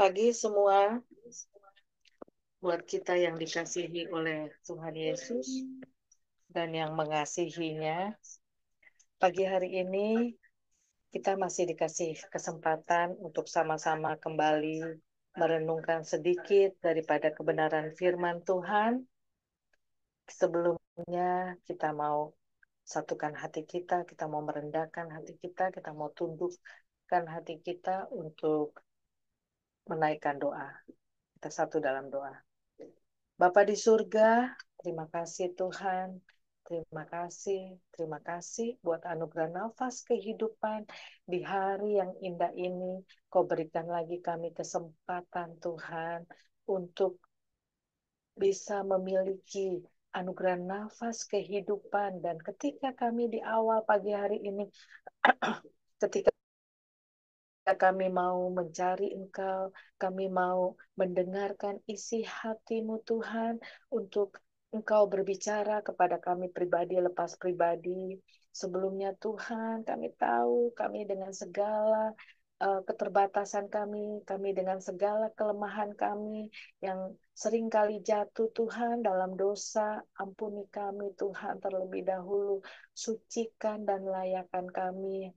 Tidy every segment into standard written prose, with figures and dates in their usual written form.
Pagi semua, buat kita yang dikasihi oleh Tuhan Yesus dan yang mengasihinya. Pagi hari ini kita masih dikasih kesempatan untuk sama-sama kembali merenungkan sedikit daripada kebenaran firman Tuhan. Sebelumnya kita mau satukan hati kita mau merendahkan hati kita mau tundukkan hati kita untuk menaikkan doa. Kita satu dalam doa. Bapa di surga, terima kasih Tuhan. Terima kasih buat anugerah nafas kehidupan di hari yang indah ini. Kau berikan lagi kami kesempatan Tuhan untuk bisa memiliki anugerah nafas kehidupan. Dan ketika kami di awal pagi hari ini, ketika kami mau mencari Engkau, kami mau mendengarkan isi hati-Mu Tuhan, untuk Engkau berbicara kepada kami pribadi lepas pribadi. Sebelumnya Tuhan, kami tahu kami dengan segala keterbatasan kami dengan segala kelemahan kami yang sering kali jatuh Tuhan dalam dosa. Ampuni kami Tuhan terlebih dahulu, sucikan dan layakan kami.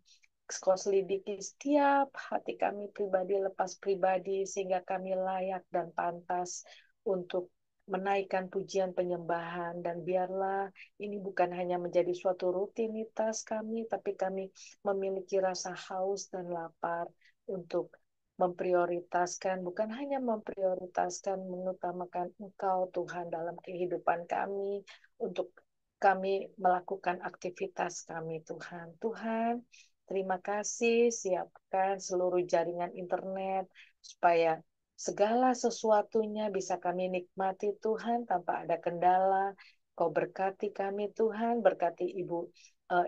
Kau selidiki setiap hati kami pribadi lepas pribadi sehingga kami layak dan pantas untuk menaikkan pujian penyembahan. Dan biarlah ini bukan hanya menjadi suatu rutinitas kami, tapi kami memiliki rasa haus dan lapar untuk memprioritaskan, bukan hanya memprioritaskan, mengutamakan Engkau Tuhan dalam kehidupan kami, untuk kami melakukan aktivitas kami Tuhan. Tuhan, terima kasih, siapkan seluruh jaringan internet supaya segala sesuatunya bisa kami nikmati Tuhan tanpa ada kendala. Kau berkati kami Tuhan, berkati Ibu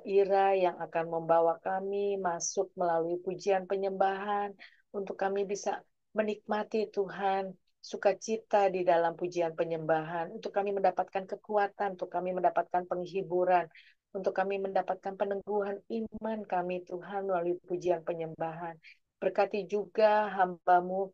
Ira yang akan membawa kami masuk melalui pujian penyembahan, untuk kami bisa menikmati Tuhan sukacita di dalam pujian penyembahan, untuk kami mendapatkan kekuatan, untuk kami mendapatkan penghiburan, untuk kami mendapatkan peneguhan iman kami Tuhan melalui pujian penyembahan. Berkati juga hamba-Mu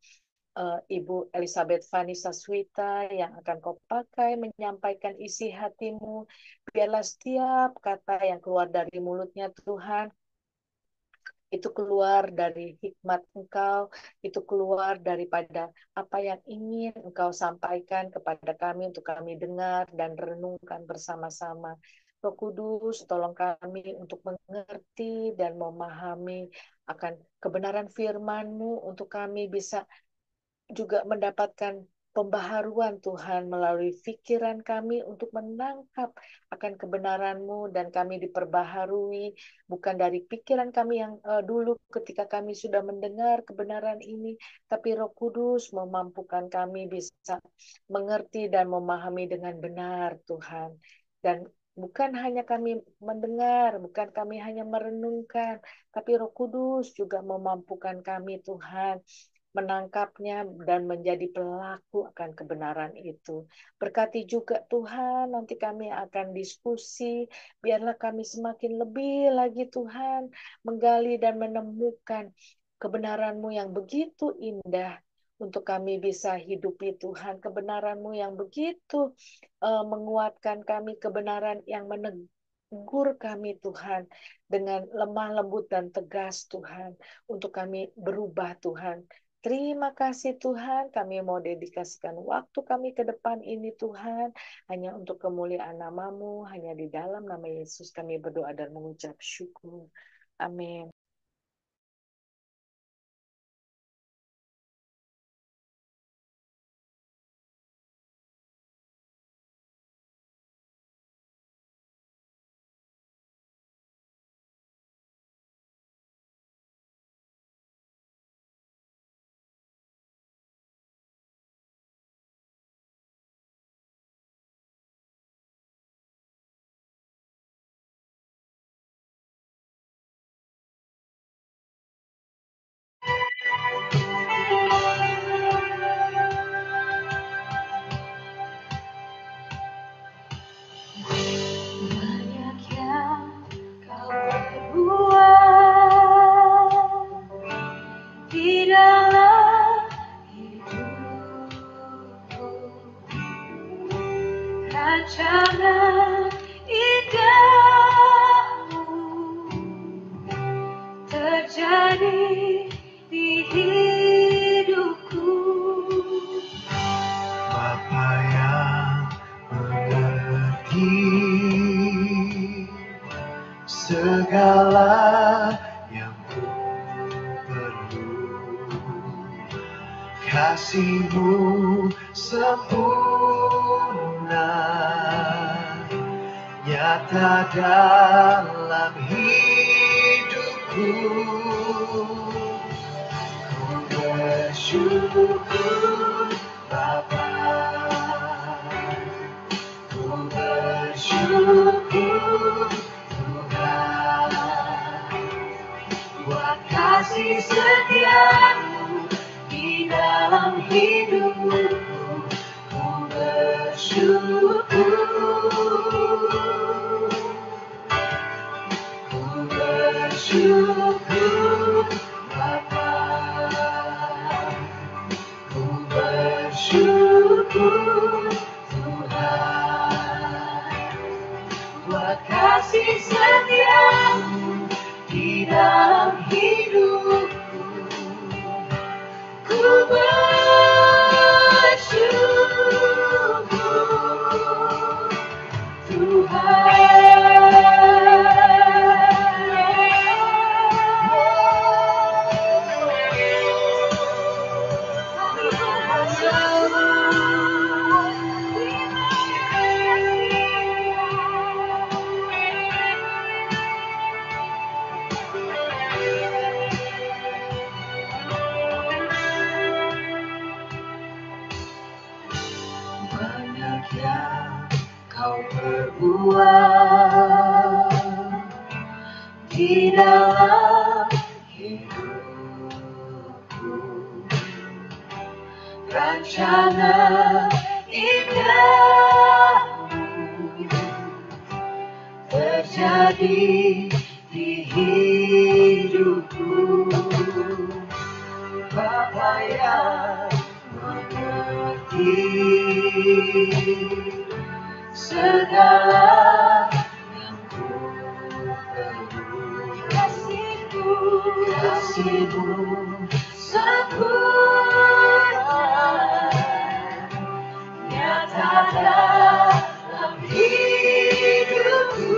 Ibu Elizabeth Vanessa Swita yang akan Kau pakai menyampaikan isi hati-Mu. Biarlah setiap kata yang keluar dari mulutnya Tuhan, itu keluar dari hikmat Engkau, itu keluar daripada apa yang ingin Engkau sampaikan kepada kami untuk kami dengar dan renungkan bersama-sama. Roh Kudus, tolong kami untuk mengerti dan memahami akan kebenaran firman-Mu, untuk kami bisa juga mendapatkan pembaharuan Tuhan melalui pikiran kami untuk menangkap akan kebenaran-Mu, dan kami diperbaharui bukan dari pikiran kami yang dulu ketika kami sudah mendengar kebenaran ini, tapi Roh Kudus memampukan kami bisa mengerti dan memahami dengan benar Tuhan. Dan bukan hanya kami mendengar, bukan kami hanya merenungkan, tapi Roh Kudus juga memampukan kami Tuhan menangkapnya dan menjadi pelaku akan kebenaran itu. Berkati juga Tuhan, nanti kami akan diskusi, biarlah kami semakin lebih lagi Tuhan menggali dan menemukan kebenaran-Mu yang begitu indah untuk kami bisa hidupi Tuhan, kebenaran-Mu yang begitu menguatkan kami, kebenaran yang menegur kami Tuhan dengan lemah lembut dan tegas Tuhan, untuk kami berubah Tuhan. Terima kasih Tuhan, kami mau dedikasikan waktu kami ke depan ini Tuhan, hanya untuk kemuliaan nama-Mu, hanya di dalam nama Yesus kami berdoa dan mengucap syukur. Amin. terjadi di hidupku. Bapa yang mengerti segala yang ku perlu, kasih-Mu sempurna nyata dalam hidupku. Ku bersyukur Bapa, ku bersyukur Tuhan, buat kasih setia-Mu di dalam hidupku. Ku bersyukur, ku bersyukur Bapa, ku bersyukur Tuhan, buat kasih setia-Mu di dalam hidupku. Ku bersyukur banyak yang Kau perbuat di dalam hidupku, rencana indah-Mu terjadi di hidupku. Bapa yang mengerti segala yang ku perlu, kasih-Mu sempurna nyata dalam hidupku.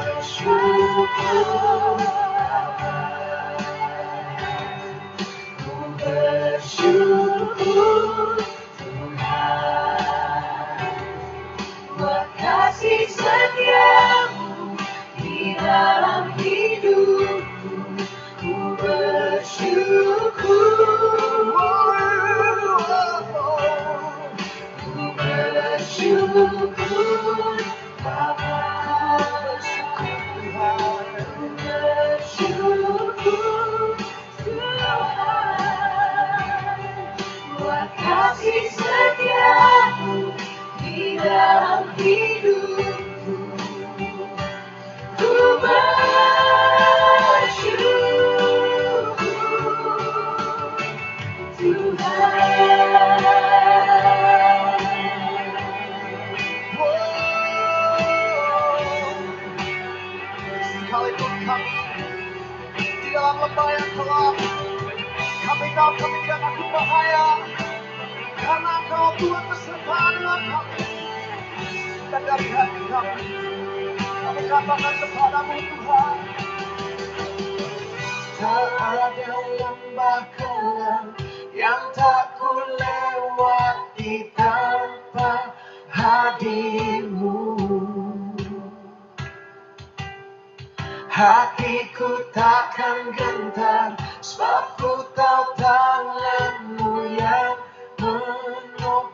Bersyukur ku bersyukur Tuhan, buat kasih setia-Mu di dalam hidupku. Ku bersyukur, ku bersyukur Bapa, ku bersyukur Tuhan, buat kasih setia-Mu di dalam hidupku. Ku bersyukur Tuhan. Sekalipun kami di dalam lembah yang gelap, kami tahu kami jangan berbahaya, karena Engkau Tuhan beserta dengan kami. Dan dari hati kami katakan kepadamu Tuhan, tak ada lembah kelam yang tak ku lewati tanpa hadir-Mu. Hatiku takkan gentar, sebab ku tahu tangan-Mu yang menopangku.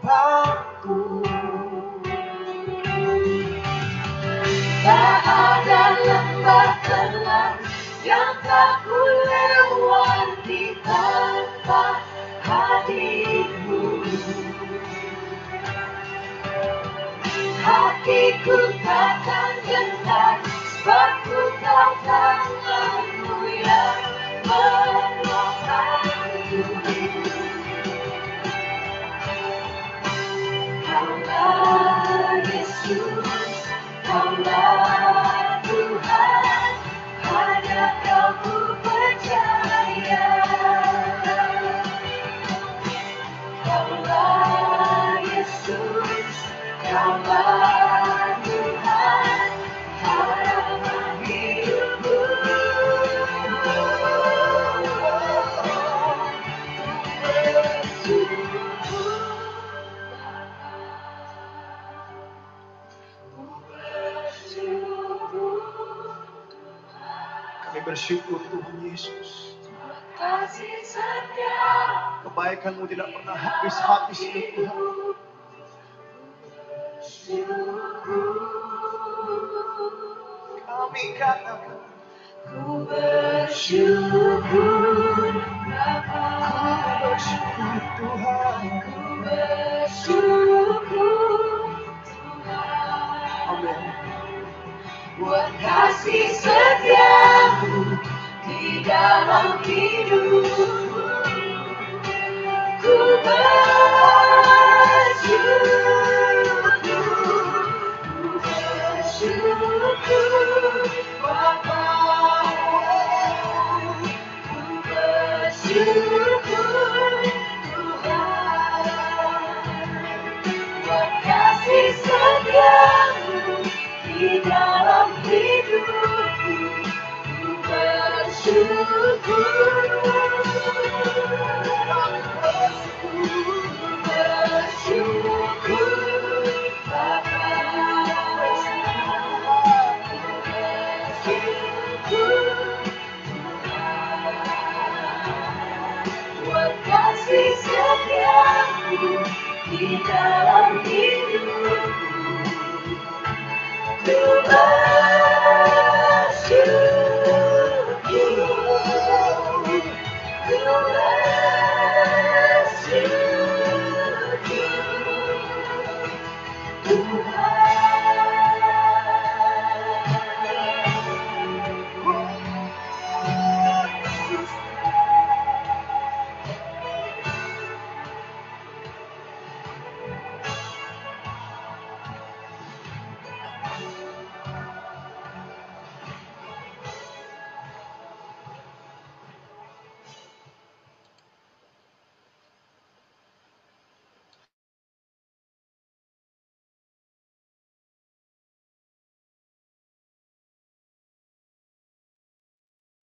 Tak ada lembah kelam yang tak ku lewati tanpa hadir-Mu. Hatiku takkan gentar, sebab ku tahu tangan-Mu yang menopangku. Kami bersyukur Tuhan Yesus. kasih setia Kebaikan-Mu tidak pernah habis-habis ya Tuhan. Kami katakan ku bersyukur Bapa, bersyukur Tuhan. ku bersyukur Tuhan Amin. buat kasih setiamu di dalam hidupku. Ku bersyukur Bapa, ku bersyukur Tuhan buat kasih setiamu di dalam hidupku. Ku bersyukur Bapa, buat kasih setiamu di dalam hidupku. Ku bersyukur, ku bersyukur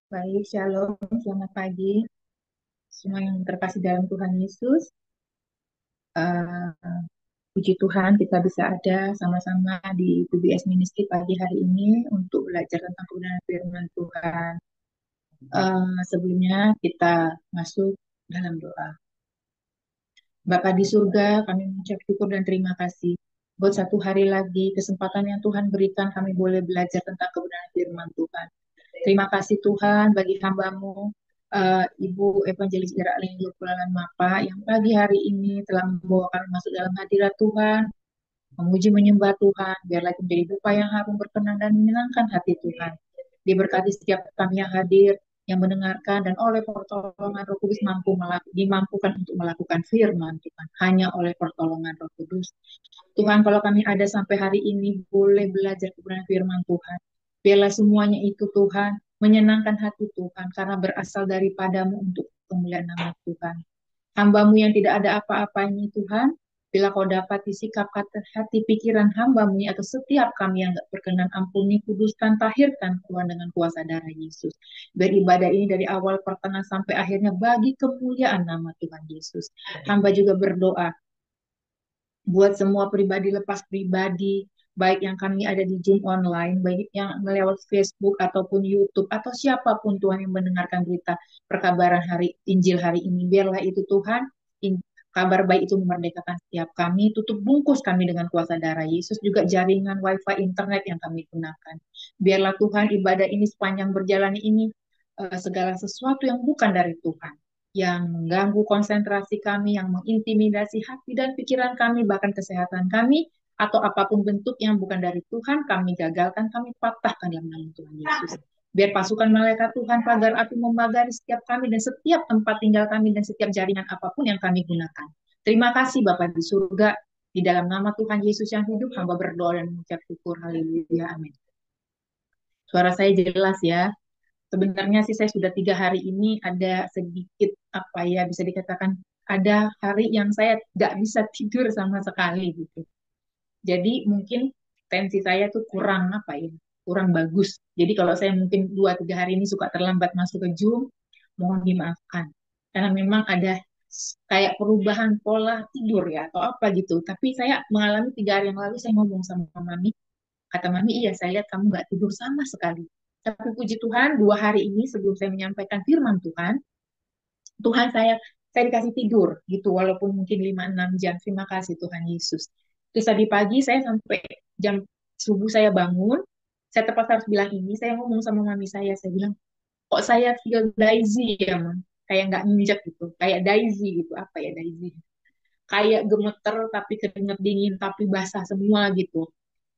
Baik, Shalom, selamat pagi. Semua yang terkasih dalam Tuhan Yesus. Eh, Puji Tuhan kita bisa ada sama-sama di PBS Ministry pagi hari ini untuk belajar tentang kebenaran firman Tuhan. Sebelumnya kita masuk dalam doa. Bapa di surga, kami mengucap syukur dan terima kasih buat satu hari lagi kesempatan yang Tuhan berikan kami boleh belajar tentang kebenaran firman Tuhan. Terima kasih Tuhan bagi hamba-Mu, Ibu Evangelis Ira Linggo Pulalan Mapa, yang pagi hari ini telah membawa kami masuk dalam hadirat Tuhan, memuji menyembah Tuhan, biarlah itu menjadi dupa yang harum berkenan dan menyenangkan hati Tuhan. Diberkati setiap kami yang hadir, yang mendengarkan, dan oleh pertolongan Roh Kudus dimampukan untuk melakukan firman Tuhan, hanya oleh pertolongan Roh Kudus. Tuhan, kalau kami ada sampai hari ini boleh belajar kebenaran firman Tuhan, biarlah semuanya itu Tuhan menyenangkan hati Tuhan karena berasal daripadamu untuk kemuliaan nama Tuhan. Hamba-Mu yang tidak ada apa-apanya Tuhan, bila Kau dapat disikap hati pikiran hamba-Mu ini atau setiap kami yang tidak berkenan, ampuni, kuduskan, tahirkan Tuhan dengan kuasa darah Yesus. Beribadah ini dari awal pertengahan sampai akhirnya bagi kemuliaan nama Tuhan Yesus. Hamba juga berdoa buat semua pribadi lepas pribadi, baik yang kami ada di Zoom online, baik yang melewat Facebook ataupun YouTube, atau siapapun Tuhan yang mendengarkan berita perkabaran hari Injil hari ini. Biarlah itu Tuhan, kabar baik itu memerdekakan setiap kami, tutup bungkus kami dengan kuasa darah Yesus, juga jaringan wifi internet yang kami gunakan. Biarlah Tuhan ibadah ini sepanjang berjalan ini, segala sesuatu yang bukan dari Tuhan, yang mengganggu konsentrasi kami, yang mengintimidasi hati dan pikiran kami, bahkan kesehatan kami, atau apapun bentuk yang bukan dari Tuhan, kami gagalkan, kami patahkan dalam nama Tuhan Yesus. Biar pasukan malaikat Tuhan pagar api membagari setiap kami dan setiap tempat tinggal kami dan setiap jaringan apapun yang kami gunakan. Terima kasih Bapa di surga, di dalam nama Tuhan Yesus yang hidup, hamba berdoa dan mengucap syukur. Haleluya, amin. Suara saya jelas ya. Sebenarnya sih saya sudah 3 hari ini ada sedikit apa ya bisa dikatakan ada hari yang saya nggak bisa tidur sama sekali gitu. Jadi mungkin tensi saya tuh kurang apa ya, kurang bagus. Jadi kalau saya mungkin 2-3 hari ini suka terlambat masuk ke Zoom, mohon dimaafkan. Karena memang ada kayak perubahan pola tidur ya atau apa gitu. Tapi saya mengalami 3 hari yang lalu saya ngomong sama Mami, kata Mami, iya saya lihat kamu nggak tidur sama sekali. Tapi puji Tuhan, 2 hari ini sebelum saya menyampaikan firman Tuhan, Tuhan saya dikasih tidur gitu, walaupun mungkin 5-6 jam. Terima kasih Tuhan Yesus. Terus tadi pagi saya sampai jam subuh saya bangun, saya terpaksa harus bilang ini, saya ngomong sama mami saya bilang, kok saya feel daisy ya, Mam? Kayak nggak nginjek gitu, kayak daisy gitu, apa ya daisy? Kayak gemeter tapi keringet dingin tapi basah semua gitu.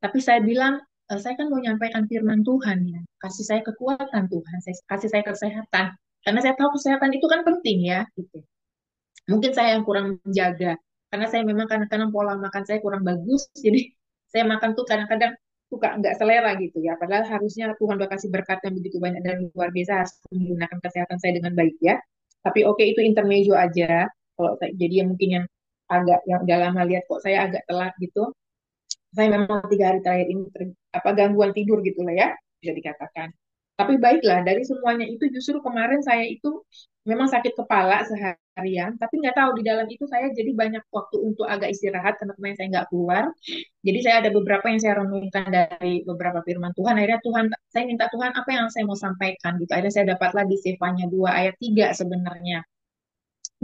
Tapi saya bilang, saya kan mau nyampaikan firman Tuhan ya, kasih saya kekuatan Tuhan, kasih saya kesehatan. Karena saya tahu kesehatan itu kan penting ya, gitu. Mungkin saya yang kurang menjaga, karena saya memang kadang-kadang pola makan saya kurang bagus, jadi saya makan tuh kadang-kadang suka nggak selera gitu ya. Padahal harusnya Tuhan udah kasih berkat yang begitu banyak dan luar biasa, harus menggunakan kesehatan saya dengan baik ya. Tapi oke, itu intermezzo aja. Kalau jadi yang mungkin yang agak yang udah lama lihat kok saya agak telat gitu. Saya memang 3 hari terakhir ini gangguan tidur gitu lah ya, bisa dikatakan. Tapi baiklah, dari semuanya itu justru kemarin saya itu memang sakit kepala seharian, tapi nggak tahu di dalam itu saya jadi banyak waktu untuk agak istirahat karena kemarin saya nggak keluar. Jadi saya ada beberapa yang saya renungkan dari beberapa firman Tuhan. Akhirnya Tuhan, saya minta Tuhan apa yang saya mau sampaikan gitu. Akhirnya saya dapatlah di Sefanya 2 ayat 3 sebenarnya.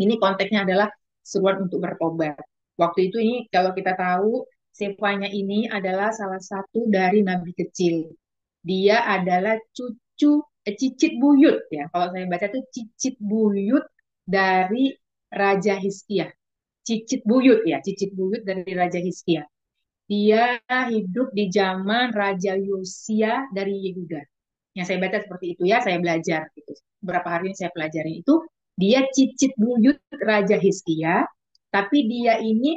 Ini konteksnya adalah seruan untuk bertobat. Waktu itu ini kalau kita tahu, Sefanya ini adalah salah satu dari nabi kecil. Dia adalah cicit buyut ya. Kalau saya baca itu cicit buyut dari Raja Hizkia. Cicit buyut ya, cicit buyut dari Raja Hizkia. Dia hidup di zaman Raja Yosia dari Yehuda. Yang saya baca seperti itu ya, saya belajar gitu. Beberapa hari ini saya pelajari itu, dia cicit buyut Raja Hizkia, tapi dia ini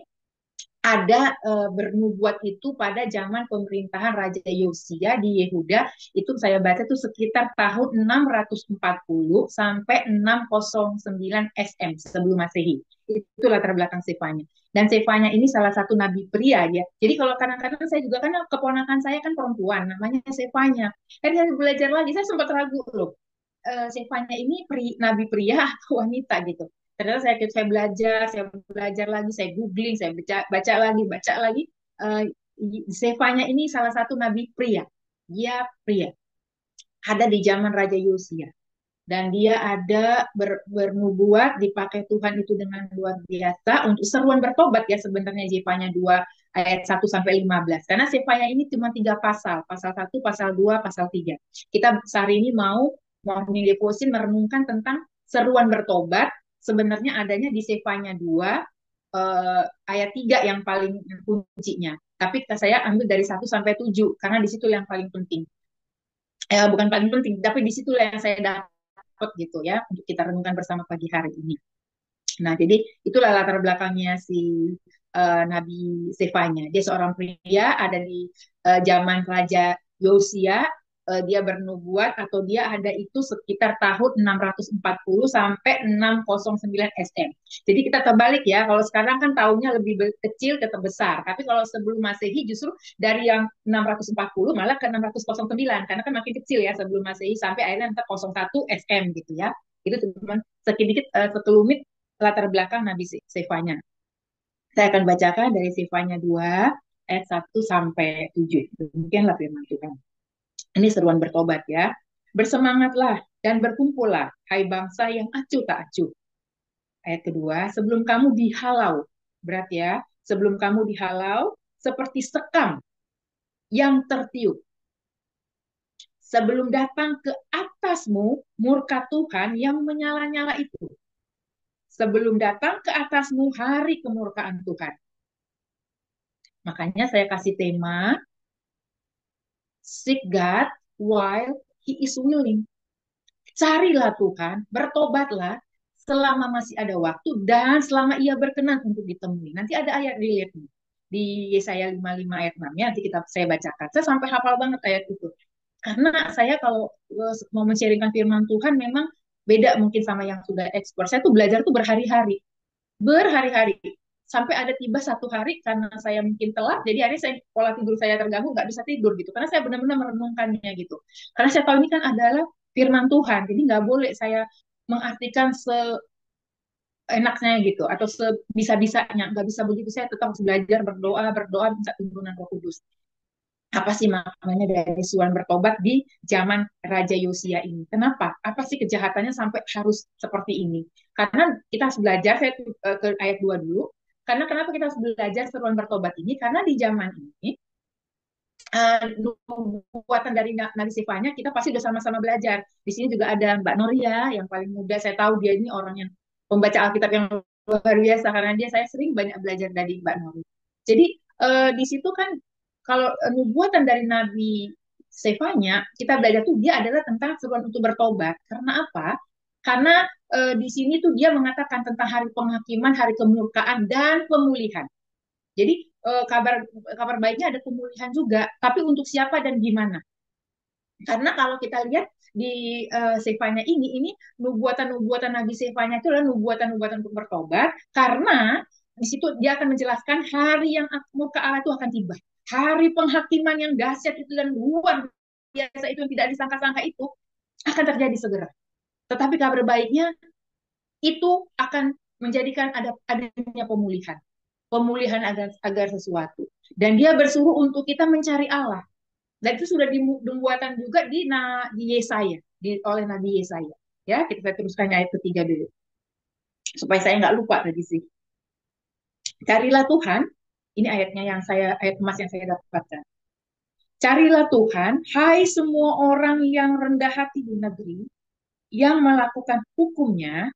ada bernubuat itu pada zaman pemerintahan Raja Yosia di Yehuda. Itu saya baca itu sekitar tahun 640 sampai 609 SM sebelum Masehi. Itu latar belakang Sefanya. Dan Sefanya ini salah satu nabi pria ya. Jadi kalau kadang-kadang saya juga kan keponakan saya kan perempuan, namanya Sefanya. Saya belajar lagi, saya sempat ragu loh. Sefanya ini nabi pria atau wanita gitu. Ternyata saya belajar lagi, saya googling, saya baca lagi. Uh, Sefanya ini salah satu nabi pria. Dia pria. Ada di zaman Raja Yosia. Dan dia ada bernubuat, dipakai Tuhan itu dengan luar biasa untuk seruan bertobat ya sebenarnya Sefanya 2 ayat 1-15. Karena Sefanya ini cuma 3 pasal. Pasal 1, pasal 2, pasal 3. Kita sehari ini mau morning devotion merenungkan tentang seruan bertobat, sebenarnya adanya di Sefanya 2 ayat 3 yang paling kuncinya. Tapi saya ambil dari 1-7 karena di situ yang paling penting. Bukan paling penting, tapi di situ yang saya dapat gitu ya untuk kita renungkan bersama pagi hari ini. Nah, jadi itulah latar belakangnya si Nabi Sefanya. Dia seorang pria ada di zaman Raja Yosia. Dia bernubuat atau dia ada itu sekitar tahun 640 sampai 609 SM. Jadi kita terbalik ya. Kalau sekarang kan tahunnya lebih kecil tetap besar. Tapi kalau sebelum Masehi justru dari yang 640 malah ke 609 karena kan makin kecil ya sebelum Masehi sampai akhirnya nanti 01 SM gitu ya. Itu cuma sedikit sekelumit latar belakang Nabi Sefanya. Saya akan bacakan dari Sefanya 2 ayat 1-7. Demikianlah firman Tuhan. Ini seruan bertobat ya. Bersemangatlah dan berkumpullah, hai bangsa yang acuh tak acuh. Ayat kedua, sebelum kamu dihalau. Berat ya. Sebelum kamu dihalau, seperti sekam yang tertiup. Sebelum datang ke atasmu murka Tuhan yang menyala-nyala itu. Sebelum datang ke atasmu hari kemurkaan Tuhan. Makanya saya kasih tema, seek God while He is willing. Carilah Tuhan, bertobatlah selama masih ada waktu dan selama ia berkenan untuk ditemui. Nanti ada ayat relate di Yesaya 55 ayat 6 ya, nanti saya bacakan. Saya sampai hafal banget ayat itu. Karena saya kalau mau men-sharingkan firman Tuhan memang beda mungkin sama yang sudah ekspor. Saya tuh belajar tuh berhari-hari. Berhari-hari. Sampai ada tiba satu hari karena saya mungkin telat, jadi hari saya pola tidur saya terganggu, nggak bisa tidur gitu. Karena saya benar-benar merenungkannya gitu. Karena saya tahu ini kan adalah firman Tuhan, jadi nggak boleh saya mengartikan seenaknya gitu atau sebisa-bisanya. Nggak bisa begitu. Saya tetap harus belajar berdoa minta tuntunan Roh Kudus. Apa sih maknanya dari seruan bertobat di zaman Raja Yosia ini? Kenapa? Apa sih kejahatannya sampai harus seperti ini? Karena kita harus belajar, saya ke ayat 2 dulu. Karena kenapa kita harus belajar seruan bertobat ini? Karena di zaman ini, buatan dari Nabi Sifanya, kita pasti udah sama-sama belajar. Di sini juga ada Mbak Noria, yang paling muda. Saya tahu dia ini orang yang pembaca Alkitab yang luar biasa, karena saya sering banyak belajar dari Mbak Noria. Jadi di situ kan kalau nubuatan dari Nabi Sefanya, kita belajar tuh dia adalah tentang seruan untuk bertobat. Karena apa? Karena di sini tuh dia mengatakan tentang hari penghakiman, hari kemurkaan, dan pemulihan. Jadi kabar kabar baiknya ada pemulihan juga, tapi untuk siapa dan gimana? Karena kalau kita lihat di Sefanya ini nubuatan-nubuatan Nabi Sefanya itu adalah nubuatan-nubuatan untuk bertobat, karena di situ dia akan menjelaskan hari yang murka Allah itu akan tiba. Hari penghakiman yang dahsyat itu dan luar biasa itu yang tidak disangka-sangka itu akan terjadi segera. Tetapi kabar baiknya itu akan menjadikan adanya pemulihan. Pemulihan agar sesuatu. Dan dia bersuruh untuk kita mencari Allah. Dan itu sudah dibuatan juga di Yesaya, oleh Nabi Yesaya. Ya, kita teruskan ayat ketiga dulu. Supaya saya nggak lupa tadi sih. Carilah Tuhan, ini ayat emas yang saya dapatkan. Carilah Tuhan, hai semua orang yang rendah hati di negeri, yang melakukan hukumnya,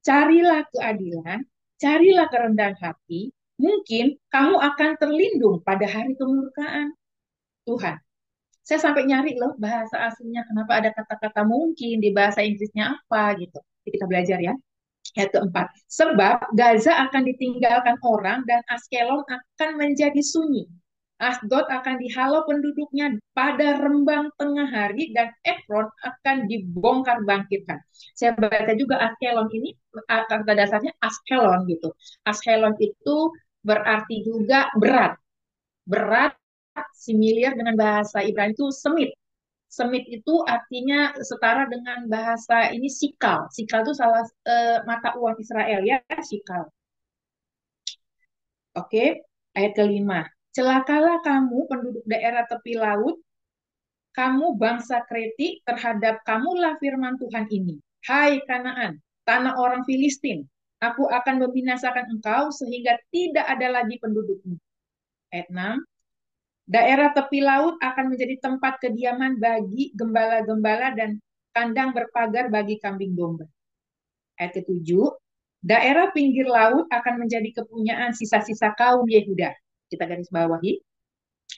carilah keadilan, carilah kerendahan hati, mungkin kamu akan terlindung pada hari kemurkaan Tuhan. Saya sampai nyari loh bahasa aslinya, kenapa ada kata-kata mungkin, di bahasa Inggrisnya apa gitu. Jadi kita belajar ya. Ayat keempat, sebab Gaza akan ditinggalkan orang dan Askelon akan menjadi sunyi. Asdod akan dihalau penduduknya pada rembang tengah hari dan Ekron akan dibongkar bangkitkan. Saya baca juga Askelon ini, kata dasarnya Askelon gitu. Askelon itu berarti juga berat. Berat similar dengan bahasa Ibrani itu semit. Semit itu artinya setara dengan bahasa ini sikal. Sikal itu salah mata uang Israel ya, sikal. Oke, ayat kelima. Celakalah kamu penduduk daerah tepi laut, kamu bangsa Kreti, terhadap kamulah firman Tuhan ini. Hai Kanaan, tanah orang Filistin, aku akan membinasakan engkau sehingga tidak ada lagi pendudukmu. Ayat 6. Daerah tepi laut akan menjadi tempat kediaman bagi gembala-gembala dan kandang berpagar bagi kambing domba. Ayat ketujuh, daerah pinggir laut akan menjadi kepunyaan sisa-sisa kaum Yehuda. Kita garis bawahi.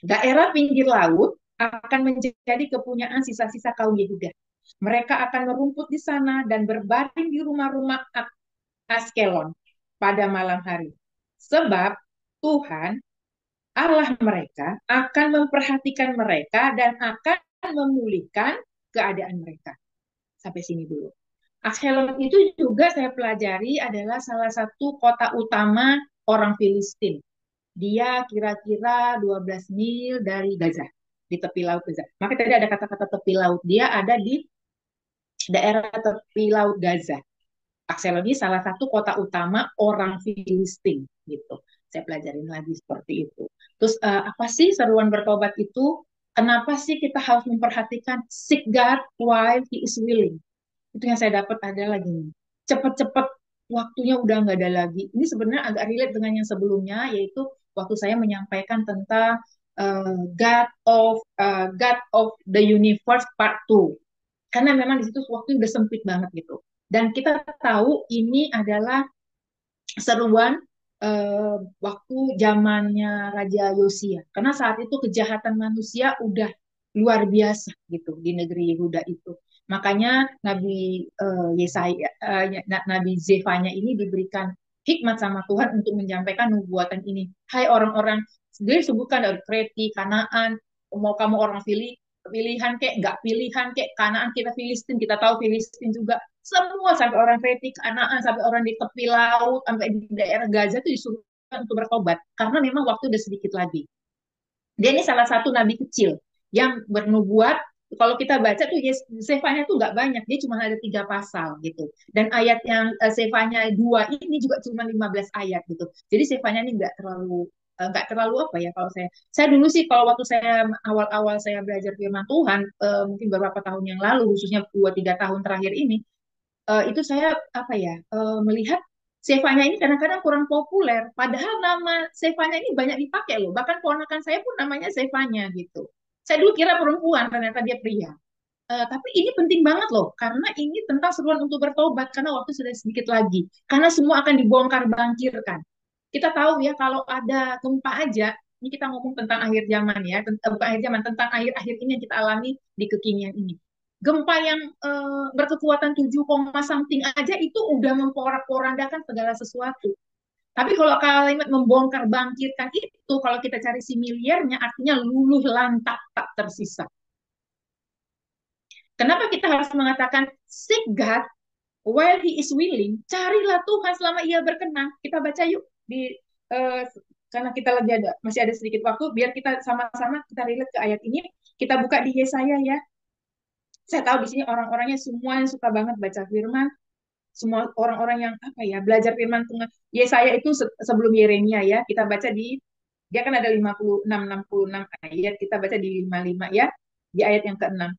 Daerah pinggir laut akan menjadi kepunyaan sisa-sisa kaum Yehuda. Mereka akan merumput di sana dan berbaring di rumah-rumah Askelon pada malam hari. Sebab Tuhan Allah mereka akan memperhatikan mereka dan akan memulihkan keadaan mereka. Sampai sini dulu. Askelon itu juga saya pelajari adalah salah satu kota utama orang Filistin. Dia kira-kira 12 mil dari Gaza, di tepi laut Gaza. Maka tadi ada kata-kata tepi laut. Dia ada di daerah tepi laut Gaza. Askelon ini salah satu kota utama orang Filistin gitu. Saya pelajarin lagi seperti itu. Terus apa sih seruan bertobat itu? Kenapa sih kita harus memperhatikan seek God while He is willing? Itu yang saya dapat adalah gini. Cepat-cepat waktunya udah nggak ada lagi. Ini sebenarnya agak relate dengan yang sebelumnya, yaitu waktu saya menyampaikan tentang God of the Universe Part 2. Karena memang di situ waktu udah sempit banget gitu. Dan kita tahu ini adalah seruan waktu zamannya Raja Yosia. Karena saat itu kejahatan manusia udah luar biasa gitu di negeri Yehuda itu. Makanya Nabi Zefanya ini diberikan hikmat sama Tuhan untuk menyampaikan nubuatan ini. Hai orang-orang, sendiri sebutkan dari Kreti, Kanaan, mau kamu orang pilihan kek, nggak pilihan kek, Kanaan kita Filistin, kita tahu Filistin juga. Semua sampai orang Kreti, Kanaan, sampai orang di tepi laut, sampai di daerah Gaza itu disuruh untuk bertobat. Karena memang waktu udah sedikit lagi. Dia ini salah satu nabi kecil yang bernubuat. Kalau kita baca tuh Sefanya tuh nggak banyak, dia cuma ada 3 pasal gitu. Dan ayat yang Sefanya 2 ini juga cuma 15 ayat gitu. Jadi Sefanya ini nggak terlalu nggak terlalu apa ya kalau saya dulu sih kalau waktu saya awal-awal saya belajar firman Tuhan mungkin beberapa tahun yang lalu khususnya 2-3 tahun terakhir ini itu saya apa ya melihat Sevanya ini kadang-kadang kurang populer padahal nama Sevanya ini banyak dipakai loh bahkan ponakan saya pun namanya Sevanya gitu saya dulu kira perempuan ternyata dia pria. Tapi ini penting banget loh, karena ini tentang seruan untuk bertobat, karena waktu sudah sedikit lagi. Karena semua akan dibongkar bangkirkan. Kita tahu ya, kalau ada gempa aja, ini kita ngomong tentang akhir zaman ya, bukan akhir zaman, tentang akhir-akhir ini yang kita alami di kekinian ini. Gempa yang berkekuatan 7, something aja itu udah memporak-porandakan segala sesuatu. Tapi kalau kalimat membongkar bangkitkan itu, kalau kita cari similiernya, artinya luluh lantak tak tersisa. Kenapa kita harus mengatakan seek God while He is willing? Carilah Tuhan selama Ia berkenan. Kita baca yuk di karena kita lagi masih ada sedikit waktu, biar kita sama-sama kita relate ke ayat ini. Kita buka di Yesaya ya. Saya tahu di sini orang-orangnya semua yang suka banget baca firman, semua orang-orang yang apa ya belajar firman Tuhan. Yesaya itu sebelum Yeremia ya. Kita baca di dia kan ada 66 ayat, kita baca di 55 ya, di ayat yang ke-6.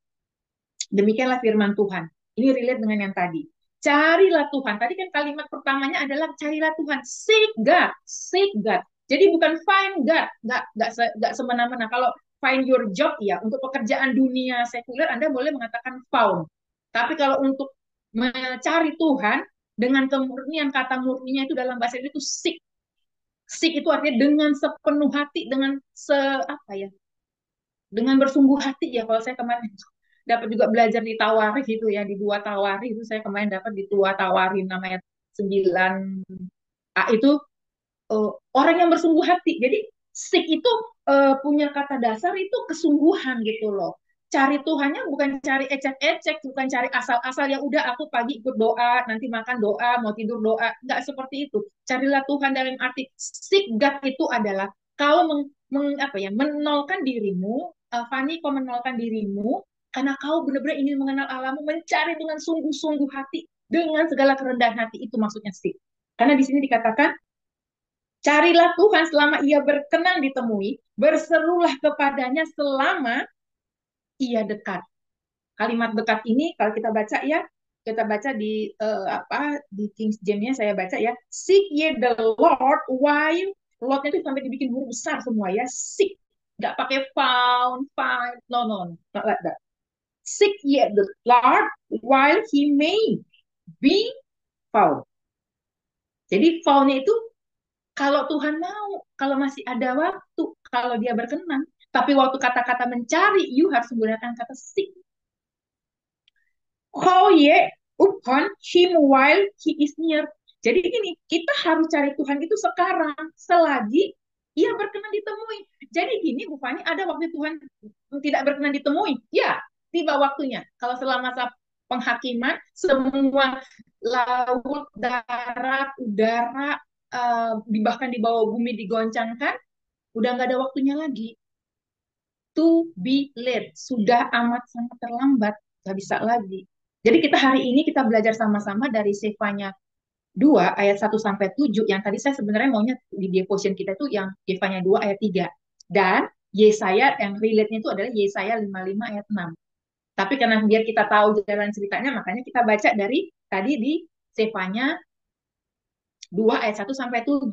Demikianlah firman Tuhan. Ini relate dengan yang tadi. Carilah Tuhan. Tadi kan kalimat pertamanya adalah carilah Tuhan. Seek God. Seek God. Jadi bukan find God. Nggak semena-mena. Kalau find your job, ya. Untuk pekerjaan dunia sekuler, Anda boleh mengatakan found. Tapi kalau untuk mencari Tuhan, dengan kemurnian, kata murninya itu dalam bahasa itu seek. Seek itu artinya dengan sepenuh hati, dengan apa ya, dengan bersungguh hati ya. Kalau saya kemarin dapat juga belajar di Tawari gitu ya, di dua Tawari itu saya kemarin dapat di dua Tawari namanya 9a itu orang yang bersungguh hati. Jadi sik itu punya kata dasar itu kesungguhan gitu loh. Cari Tuhannya bukan cari ecek-ecek, bukan cari asal-asal ya udah aku pagi ikut doa, nanti makan doa, mau tidur doa. Enggak seperti itu. Carilah Tuhan dalam arti seek God itu adalah kau apa ya, menolkan dirimu, Fani, kau menolkan dirimu karena kau benar-benar ingin mengenal Allahmu, mencari dengan sungguh-sungguh hati, dengan segala kerendahan hati, itu maksudnya seek. Karena di sini dikatakan carilah Tuhan selama ia berkenan ditemui, berserulah kepadanya selama ia dekat. Kalimat dekat ini kalau kita baca ya, kita baca di di King James-nya saya baca ya, seek ye the Lord while Lord-nya itu sampai dibikin huruf besar semua ya, seek. Nggak pakai found, find, no, no, not like that. Seek ye the Lord while he may be found. Jadi found-nya itu kalau Tuhan mau, kalau masih ada waktu, kalau dia berkenan. Tapi waktu kata-kata mencari, you harus menggunakan kata seek. Call ye upon him while he is near. Jadi gini, kita harus cari Tuhan itu sekarang, selagi ia berkenan ditemui. Jadi gini, Bu Fani, ada waktu Tuhan tidak berkenan ditemui. Ya, tiba waktunya. Kalau selama masa penghakiman, semua laut, darat, udara, bahkan di bawah bumi digoncangkan, udah nggak ada waktunya lagi. To be late, sudah amat sangat terlambat, nggak bisa lagi. Jadi kita hari ini kita belajar sama-sama dari Sefanya 2 ayat 1 sampai 7 yang tadi saya sebenarnya maunya di devotion kita itu yang Sefanya 2 ayat 3. Dan Yesaya yang relate-nya itu adalah Yesaya 55 ayat 6. Tapi karena biar kita tahu jalan ceritanya makanya kita baca dari tadi di Sefanya 2 ayat 1 sampai 7.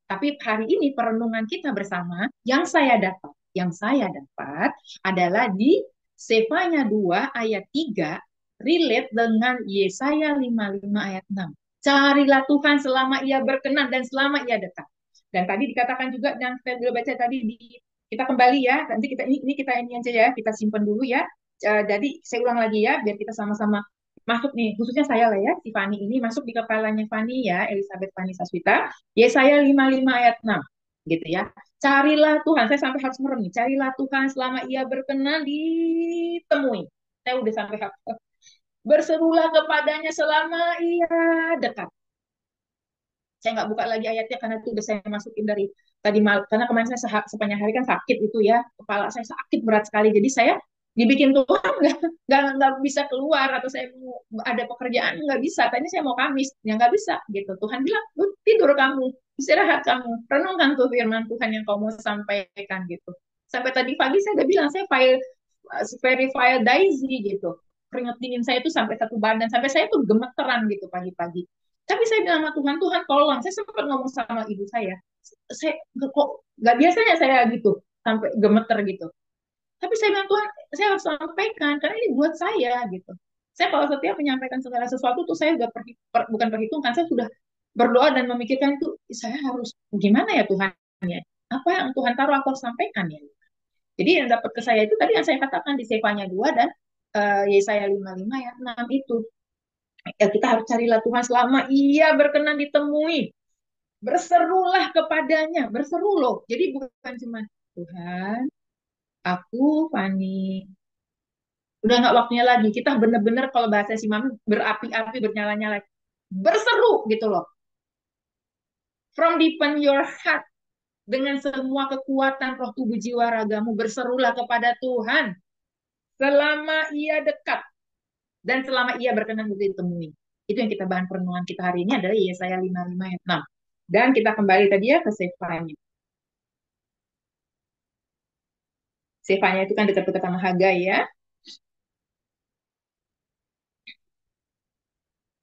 Tapi hari ini perenungan kita bersama yang saya dapat adalah di Sefanya 2 ayat 3 relate dengan Yesaya 55 ayat 6. Carilah Tuhan selama ia berkenan dan selama ia dekat. Dan tadi dikatakan juga yang saya sudah baca tadi kita kembali ya. Nanti kita ini kita ini aja ya, kita simpan dulu ya. Jadi saya ulang lagi ya biar kita sama-sama masuk nih, khususnya saya lah ya, si Fani ini masuk di kepalanya Fani ya, Elizabeth Fani Saswita, Yesaya 55 ayat 6 gitu ya. Carilah Tuhan, saya sampai harus merem nih. Carilah Tuhan selama ia berkenan ditemui. Saya udah sampai berserulah kepadanya selama ia dekat. Saya nggak buka lagi ayatnya karena itu udah saya masukin dari tadi malam. Karena kemarin saya sepanjang hari kan sakit itu ya, kepala saya sakit berat sekali. Jadi saya dibikin Tuhan nggak bisa keluar atau saya mau ada pekerjaan nggak bisa. Tadi saya mau Kamis, ya nggak bisa gitu. Tuhan bilang tidur kamu. Istirahat kamu, renungkan tuh firman Tuhan yang kamu mau sampaikan gitu. Sampai tadi pagi saya udah bilang saya very file daisy gitu. Keringat dingin saya tuh sampai satu badan, sampai saya tuh gemeteran gitu pagi-pagi. Tapi saya bilang sama Tuhan, Tuhan tolong. Saya sempat ngomong sama ibu saya kok nggak biasanya saya gitu sampai gemeter gitu. Tapi saya bilang Tuhan, saya harus sampaikan karena ini buat saya gitu. Saya kalau setiap menyampaikan segala sesuatu tuh saya udah bukan perhitungkan, saya sudah berdoa dan memikirkan itu saya harus gimana ya Tuhan ya. Apa yang Tuhan taruh aku harus sampaikan ya. Jadi yang dapat ke saya itu tadi yang saya katakan di Sefanya 2 dan Yesaya 55 ayat 6 itu. Ya kita harus carilah Tuhan selama ia berkenan ditemui. Berserulah kepadanya, berseru loh. Jadi bukan cuma Tuhan, aku Fani, udah nggak waktunya lagi. Kita bener-bener kalau bahasa si Mami berapi-api, bernyala-nyala. Berseru gitu loh. From deepen your heart. Dengan semua kekuatan roh tubuh jiwa ragamu. Berserulah kepada Tuhan. Selama ia dekat. Dan selama ia berkenan untuk ditemui. Itu yang kita bahan perenungan kita hari ini adalah Yesaya 55 ayat 6. Dan kita kembali tadi ya ke Sefanya. Sefanya itu kan dekat-dekat sama Hagai ya.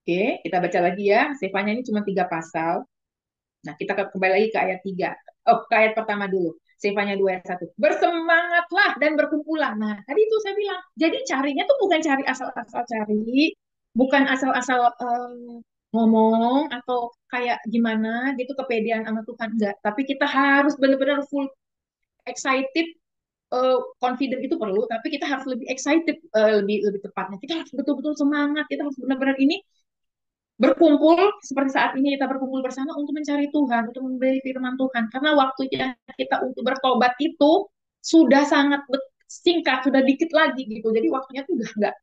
Oke, kita baca lagi ya. Sefanya ini cuma 3 pasal. Nah, kita kembali lagi ke ayat 3. Oh, ke ayat pertama dulu. Sefanya 2 ayat 1. Bersemangatlah dan berkumpulah. Nah, tadi itu saya bilang. Jadi carinya tuh bukan cari asal-asal cari. Bukan asal-asal ngomong atau kayak gimana gitu kepedean sama Tuhan. Enggak. Tapi kita harus benar-benar full excited. Confident itu perlu, tapi kita harus lebih excited, lebih lebih tepatnya. Kita harus betul-betul semangat. Kita harus benar-benar ini berkumpul seperti saat ini kita berkumpul bersama untuk mencari Tuhan, untuk memberi firman Tuhan. Karena waktunya kita untuk bertobat itu sudah sangat singkat, sudah dikit lagi gitu. Jadi waktunya tuh udah nggak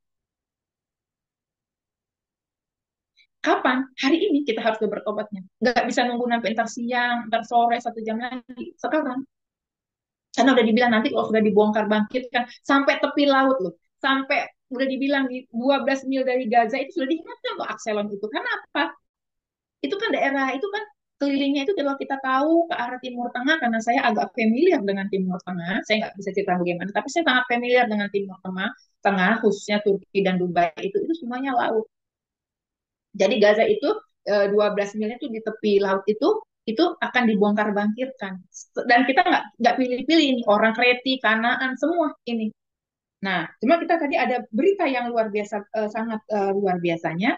kapan? Hari ini kita harus bertobatnya. Nggak bisa nunggu sampai ntar siang, ntar sore, 1 jam lagi. Sekarang. Karena udah dibilang nanti kalau sudah dibongkar bangkitkan sampai tepi laut loh. Sampai udah dibilang di 12 mil dari Gaza itu sudah diingatkan loh Akselon itu. Karena apa? Itu kan daerah itu kan kelilingnya itu kalau kita tahu ke arah Timur Tengah karena saya agak familiar dengan Timur Tengah, saya nggak bisa cerita bagaimana, tapi saya sangat familiar dengan Timur Tengah, Tengah khususnya Turki dan Dubai itu semuanya laut. Jadi Gaza itu 12 milnya itu di tepi laut itu akan dibongkar bangkitkan dan kita nggak pilih-pilih ini orang Kreti, Kanaan semua ini. Nah, cuma kita tadi ada berita yang luar biasa sangat luar biasanya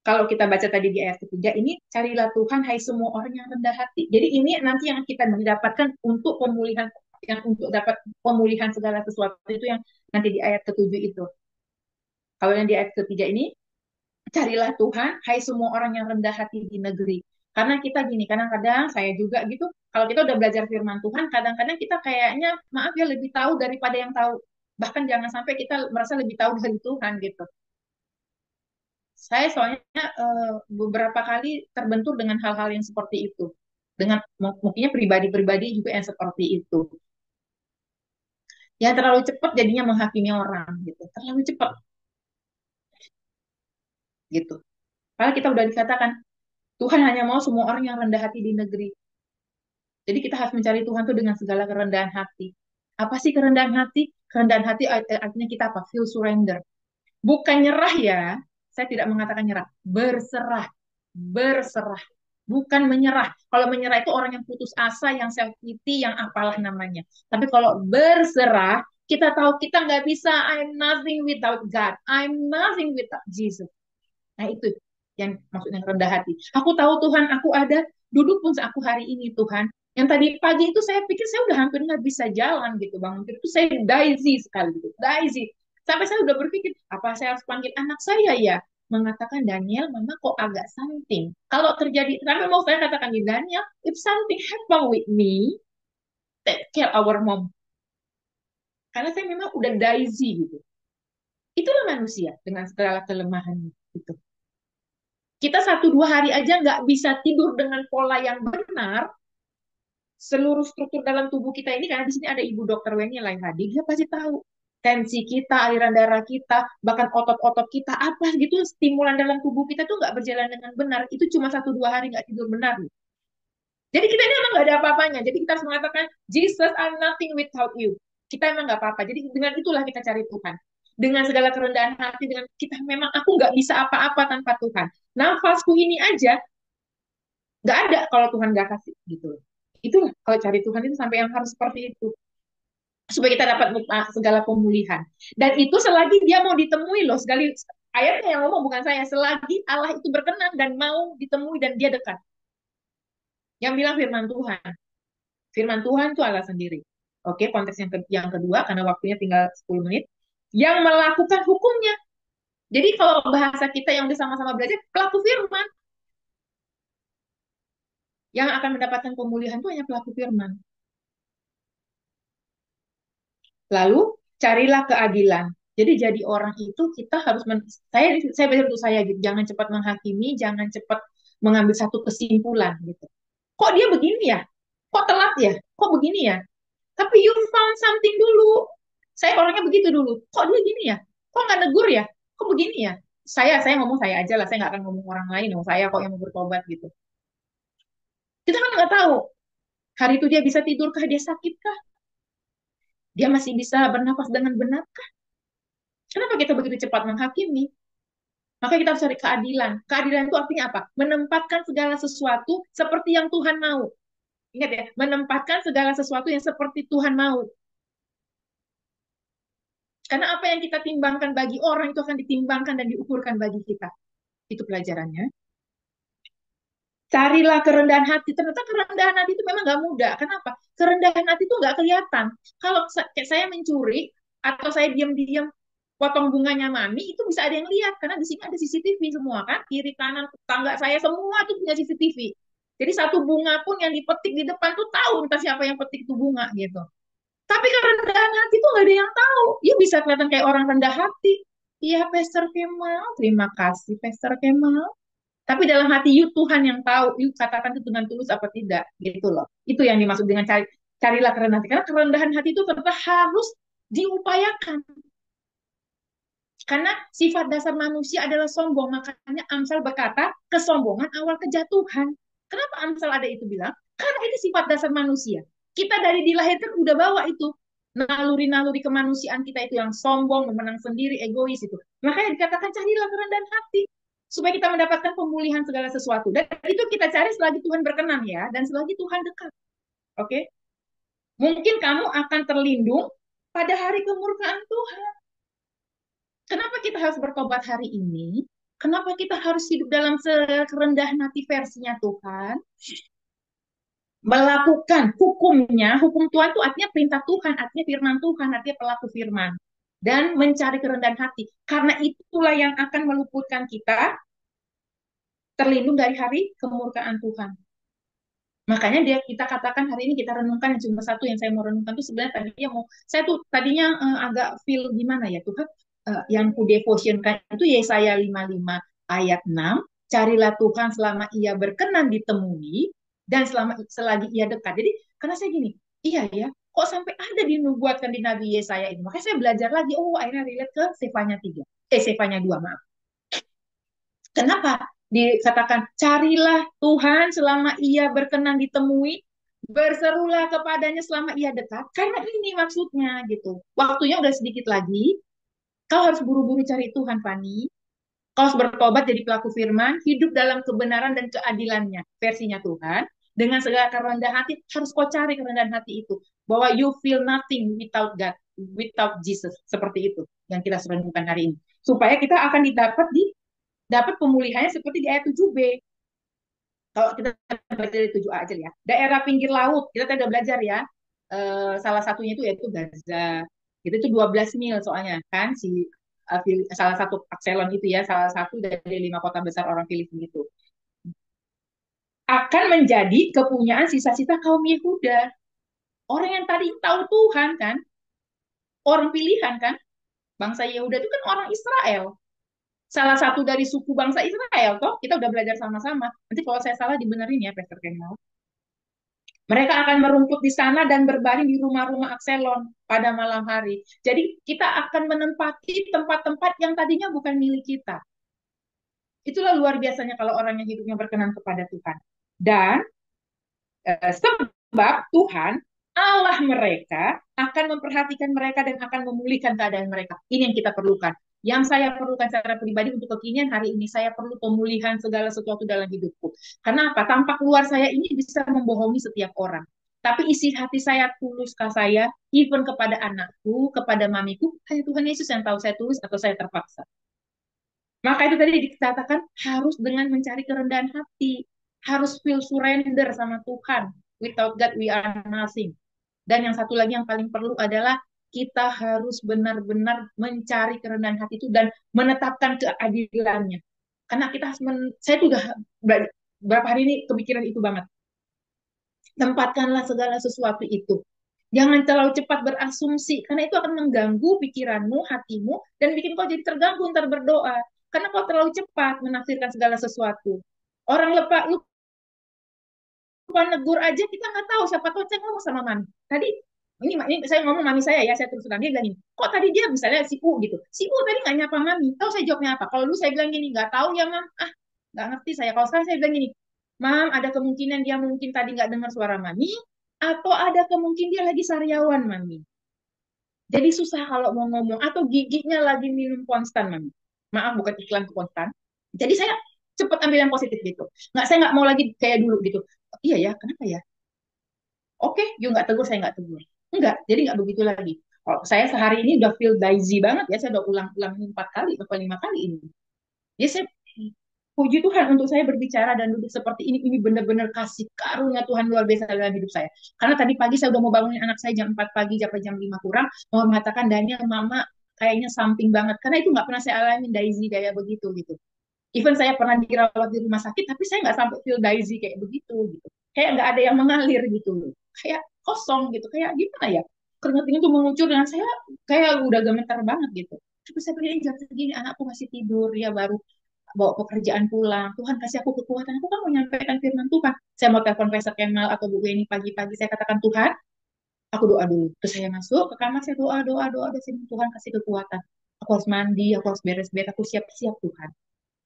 kalau kita baca tadi di ayat ketiga ini, carilah Tuhan, hai semua orang yang rendah hati. Jadi ini nanti yang kita mendapatkan untuk pemulihan, yang untuk dapat pemulihan segala sesuatu itu yang nanti di ayat ketujuh itu. Kalau yang di ayat ketiga ini, carilah Tuhan, hai semua orang yang rendah hati di negeri. Karena kita gini, kadang-kadang saya juga gitu, kalau kita udah belajar firman Tuhan, kadang-kadang kita kayaknya, maaf ya, lebih tahu daripada yang tahu. Bahkan jangan sampai kita merasa lebih tahu dari Tuhan gitu. Saya soalnya beberapa kali terbentur dengan hal-hal yang seperti itu. Dengan mungkinnya pribadi-pribadi juga yang seperti itu. Ya terlalu cepat jadinya menghakimi orang gitu. Terlalu cepat gitu. Kalau kita udah dikatakan Tuhan hanya mau semua orang yang rendah hati di negeri. Jadi kita harus mencari Tuhan tuh dengan segala kerendahan hati. Apa sih kerendahan hati? Kerendahan hati artinya kita apa? Feel surrender. Bukan nyerah ya. Saya tidak mengatakan nyerah. Berserah. Berserah. Bukan menyerah. Kalau menyerah itu orang yang putus asa, yang self pity, yang apalah namanya. Tapi kalau berserah, kita tahu kita nggak bisa. I'm nothing without God. I'm nothing without Jesus. Nah itu yang maksudnya rendah hati. Aku tahu Tuhan, aku ada. Duduk pun aku hari ini Tuhan. Yang tadi pagi itu saya pikir saya udah hampir nggak bisa jalan gitu bangun itu saya daisy sekali gitu, daisy. Sampai saya udah berpikir apa saya harus panggil anak saya ya, mengatakan Daniel, mama kok agak something. Kalau terjadi, sampai mau saya katakan di Daniel, if something happen with me, take care our mom. Karena saya memang udah daisy gitu. Itulah manusia dengan segala kelemahannya gitu. Kita 1-2 hari aja nggak bisa tidur dengan pola yang benar, seluruh struktur dalam tubuh kita ini, karena di sini ada Ibu Dokter Weni lain hadir, dia pasti tahu. tensi kita, aliran darah kita, bahkan otot-otot kita, apa gitu, stimulan dalam tubuh kita tuh nggak berjalan dengan benar. Itu cuma 1-2 hari nggak tidur benar. Jadi kita ini emang nggak ada apa-apanya. Jadi kita harus mengatakan, Jesus, I'm nothing without you. Kita emang nggak apa-apa. Jadi dengan itulah kita cari Tuhan. Dengan segala kerendahan hati, dengan kita memang aku nggak bisa apa-apa tanpa Tuhan. Nafasku ini aja nggak ada kalau Tuhan nggak kasih gitu. Itulah kalau cari Tuhan itu sampai yang harus seperti itu supaya kita dapat segala pemulihan. Dan itu selagi dia mau ditemui loh, sekali ayatnya yang ngomong bukan saya, selagi Allah itu berkenan dan mau ditemui dan dia dekat. Yang bilang firman Tuhan. Firman Tuhan itu Allah sendiri. Oke, konteks yang kedua, karena waktunya tinggal 10 menit. Yang melakukan hukumnya. Jadi kalau bahasa kita yang udah sama-sama belajar, pelaku firman. Yang akan mendapatkan pemulihan itu hanya pelaku firman. Lalu, carilah keadilan. Jadi jadi orang itu kita harus saya belajar untuk saya gitu, jangan cepat menghakimi, jangan cepat mengambil satu kesimpulan gitu. Kok dia begini ya? Kok telat ya? Kok begini ya? Tapi you found something dulu. Saya orangnya begitu dulu. Kok dia gini ya? Kok nggak negur ya? Kok begini ya? Saya ngomong saya aja lah. Saya nggak akan ngomong orang lain. Dong. Saya kok yang mau bertobat gitu. Kita kan nggak tahu. Hari itu dia bisa tidurkah? Dia sakitkah? Dia masih bisa bernafas dengan benarkah? Kenapa kita begitu cepat menghakimi? Maka kita harus cari keadilan. Keadilan itu artinya apa? Menempatkan segala sesuatu seperti yang Tuhan mau. Ingat ya, menempatkan segala sesuatu yang seperti Tuhan mau. Karena apa yang kita timbangkan bagi orang itu akan ditimbangkan dan diukurkan bagi kita. Itu pelajarannya. Carilah kerendahan hati. Ternyata kerendahan hati itu memang nggak mudah. Kenapa? Kerendahan hati itu nggak kelihatan. Kalau saya mencuri atau saya diam-diam potong bunganya mami, itu bisa ada yang lihat. Karena di sini ada CCTV semua kan. Kiri, kanan, tetangga saya semua tuh punya CCTV. Jadi satu bunga pun yang dipetik di depan tuh tahu entah siapa yang petik itu bunga gitu. Tapi kerendahan hati tuh nggak ada yang tahu. Ya bisa kelihatan kayak orang rendah hati. Iya, Pastor Kemal. Terima kasih, Pastor Kemal. Tapi dalam hati you Tuhan yang tahu, you katakan itu dengan tulus apa tidak, gitu loh. Itu yang dimaksud dengan carilah kerendahan hati. Karena kerendahan hati itu tetap harus diupayakan. Karena sifat dasar manusia adalah sombong. Makanya Amsal berkata, kesombongan awal kejatuhan. Kenapa Amsal ada itu bilang? Karena ini sifat dasar manusia. Kita dari dilahirkan udah bawa itu. Naluri-naluri kemanusiaan kita itu yang sombong, memenang sendiri, egois itu. Makanya dikatakan carilah kerendahan hati. Supaya kita mendapatkan pemulihan segala sesuatu. Dan itu kita cari selagi Tuhan berkenan ya. Dan selagi Tuhan dekat. Oke? Mungkin kamu akan terlindung pada hari kemurkaan Tuhan. Kenapa kita harus bertobat hari ini? Kenapa kita harus hidup dalam kerendahan hati versinya Tuhan? Melakukan hukumnya, hukum Tuhan itu artinya perintah Tuhan, artinya firman Tuhan, artinya pelaku firman. Dan mencari kerendahan hati. Karena itulah yang akan meluputkan kita terlindung dari hari kemurkaan Tuhan. Makanya kita katakan hari ini kita renungkan yang cuma satu yang saya mau renungkan itu sebenarnya tadinya saya tuh tadinya agak feel gimana ya Tuhan, yang ku devotionkan itu Yesaya 55 ayat 6, carilah Tuhan selama ia berkenan ditemui dan selagi ia dekat. Jadi karena saya gini, iya ya, kok sampai ada dinubuatkan di Nabi Yesaya ini. Makanya saya belajar lagi, akhirnya relate ke Sefanya 3. Sefanya 2, maaf. Kenapa dikatakan carilah Tuhan selama ia berkenan ditemui, berserulah kepadanya selama ia dekat? Karena ini maksudnya gitu. Waktunya udah sedikit lagi. Kau harus buru-buru cari Tuhan, Fani. Kau harus bertobat jadi pelaku firman, hidup dalam kebenaran dan keadilannya, versinya Tuhan. Dengan segala kerendahan hati, harus kau cari kerendahan hati itu. Bahwa you feel nothing without God, without Jesus. Seperti itu yang kita renungkan hari ini. Supaya kita akan dapat pemulihannya seperti di ayat 7b. Kalau kita baca dari 7a aja ya. Daerah pinggir laut, kita tadi udah belajar ya. Salah satunya itu yaitu Gaza. Itu 12 mil soalnya kan salah satu Akselon itu ya, salah satu dari 5 kota besar orang Filistin itu. Akan menjadi kepunyaan sisa-sisa kaum Yehuda. Orang yang tadi tahu Tuhan kan, orang pilihan kan. Bangsa Yehuda itu kan orang Israel. Salah satu dari suku bangsa Israel toh, kita udah belajar sama-sama. Nanti kalau saya salah dibenerin ya Pastor Kemal. Mereka akan merumput di sana dan berbaring di rumah-rumah Absalom pada malam hari. Jadi kita akan menempati tempat-tempat yang tadinya bukan milik kita. Itulah luar biasanya kalau orang yang hidupnya berkenan kepada Tuhan. Dan sebab Tuhan Allah mereka akan memperhatikan mereka dan akan memulihkan keadaan mereka. Ini yang kita perlukan. Yang saya perlukan secara pribadi untuk kekinian hari ini, saya perlu pemulihan segala sesuatu dalam hidupku. Karena apa? Tampak luar saya ini bisa membohongi setiap orang. Tapi isi hati saya tulus ke saya, even kepada anakku, kepada mamiku, hanya Tuhan Yesus yang tahu saya tulus atau saya terpaksa. Maka itu tadi dikatakan harus dengan mencari kerendahan hati, harus feel surrender sama Tuhan. Without God we are nothing. Dan yang satu lagi yang paling perlu adalah kita harus benar-benar mencari kerendahan hati itu dan menetapkan keadilannya. Karena kita harus saya juga berapa hari ini kepikiran itu banget. Tempatkanlah segala sesuatu itu. Jangan terlalu cepat berasumsi, karena itu akan mengganggu pikiranmu, hatimu, dan bikin kau jadi terganggu ntar berdoa. Karena kau terlalu cepat menafsirkan segala sesuatu. Orang lupa negur aja, kita nggak tahu. Siapa tahu saya ngomong sama mami. Tadi, ini saya ngomong mami saya ya, saya terus terang. Dia bilang gini, kok tadi dia misalnya si U gitu. Si U tadi nggak nyapa mami. Tahu saya jawabnya apa? Kalau dulu saya bilang gini, nggak tahu ya mam. Ah, nggak ngerti saya. Kalau sekarang saya bilang gini, mam, ada kemungkinan dia mungkin tadi nggak dengar suara mami, atau ada kemungkinan dia lagi sariawan mami. Jadi susah kalau mau ngomong atau giginya lagi minum konstan, mami. Maaf bukan iklan konstan. Jadi saya cepet ambil yang positif gitu. Nggak, saya nggak mau lagi kayak dulu gitu. Iya ya, kenapa ya? Oke, you nggak tegur, saya nggak tegur. Enggak, jadi nggak begitu lagi. Kalau saya sehari ini udah feel dizzy banget ya, saya udah ulang-ulang 4 kali atau 5 kali ini. Ya saya puji Tuhan untuk saya berbicara dan duduk seperti ini benar-benar kasih karunia Tuhan luar biasa dalam hidup saya. Karena tadi pagi saya udah mau bangunin anak saya jam 4 pagi sampai jam 5 kurang, mau mengatakan Daniel, mama kayaknya samping banget. Karena itu nggak pernah saya alami Daisy kayak begitu gitu. Even saya pernah dirawat di rumah sakit, tapi saya nggak sampai feel Daisy kayak begitu gitu. Kayak nggak ada yang mengalir gitu. Kayak kosong gitu. Kayak gimana ya? Keringat itu mengucur dengan saya kayak udah gemeter banget gitu. Tapi saya pikir jam segini anakku masih tidur, ya baru bawa pekerjaan pulang. Tuhan kasih aku kekuatan. Aku kan mau menyampaikan firman Tuhan. Saya mau telepon Pastor Kemal atau Bu ini pagi-pagi. Saya katakan Tuhan, aku doa dulu. Terus saya masuk ke kamar, saya doa. Tuhan kasih kekuatan. Aku harus mandi, aku harus beres-beres, aku siap-siap Tuhan.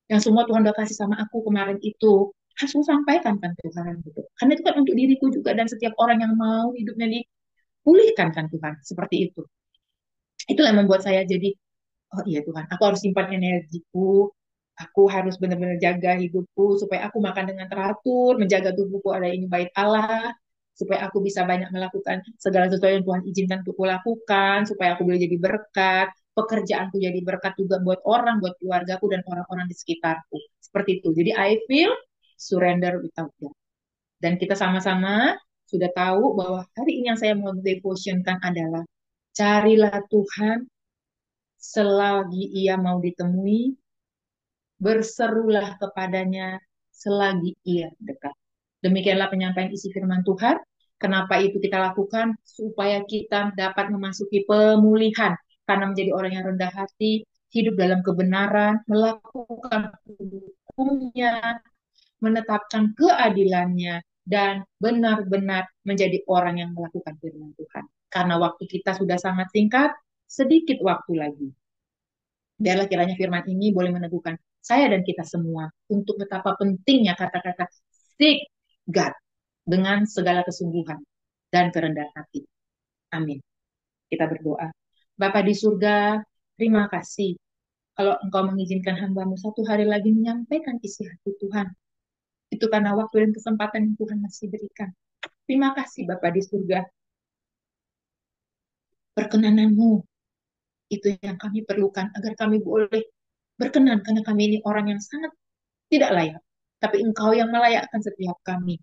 Yang semua Tuhan udah kasih sama aku kemarin itu, harus aku sampaikan kan Tuhan gitu. Karena itu kan untuk diriku juga dan setiap orang yang mau hidupnya dipulihkan kan Tuhan. Seperti itu. Itulah yang membuat saya jadi, oh iya Tuhan, aku harus simpan energiku, aku harus benar-benar jaga hidupku supaya aku makan dengan teratur, menjaga tubuhku ada ini bait Allah, supaya aku bisa banyak melakukan segala sesuatu yang Tuhan izinkan untuk lakukan, supaya aku boleh jadi berkat, pekerjaanku jadi berkat juga buat orang, buat keluargaku dan orang-orang di sekitarku. Seperti itu. Jadi I feel surrender without God. Dan kita sama-sama sudah tahu bahwa hari ini yang saya mau devotionkan adalah carilah Tuhan selagi ia mau ditemui, berserulah kepadanya selagi ia dekat. Demikianlah penyampaian isi firman Tuhan. Kenapa itu kita lakukan? Supaya kita dapat memasuki pemulihan. Karena menjadi orang yang rendah hati, hidup dalam kebenaran, melakukan hukumnya, menetapkan keadilannya, dan benar-benar menjadi orang yang melakukan firman Tuhan. Karena waktu kita sudah sangat singkat, sedikit waktu lagi. Biarlah kiranya firman ini boleh meneguhkan saya dan kita semua untuk betapa pentingnya kata-kata seek God dengan segala kesungguhan dan kerendahan hati. Amin. Kita berdoa. Bapa di surga, terima kasih kalau Engkau mengizinkan hambamu satu hari lagi menyampaikan isi hati Tuhan. Itu karena waktu dan kesempatan yang Tuhan masih berikan. Terima kasih Bapa di surga. Perkenananmu itu yang kami perlukan agar kami boleh berkenan karena kami ini orang yang sangat tidak layak. Tapi Engkau yang melayakkan setiap kami.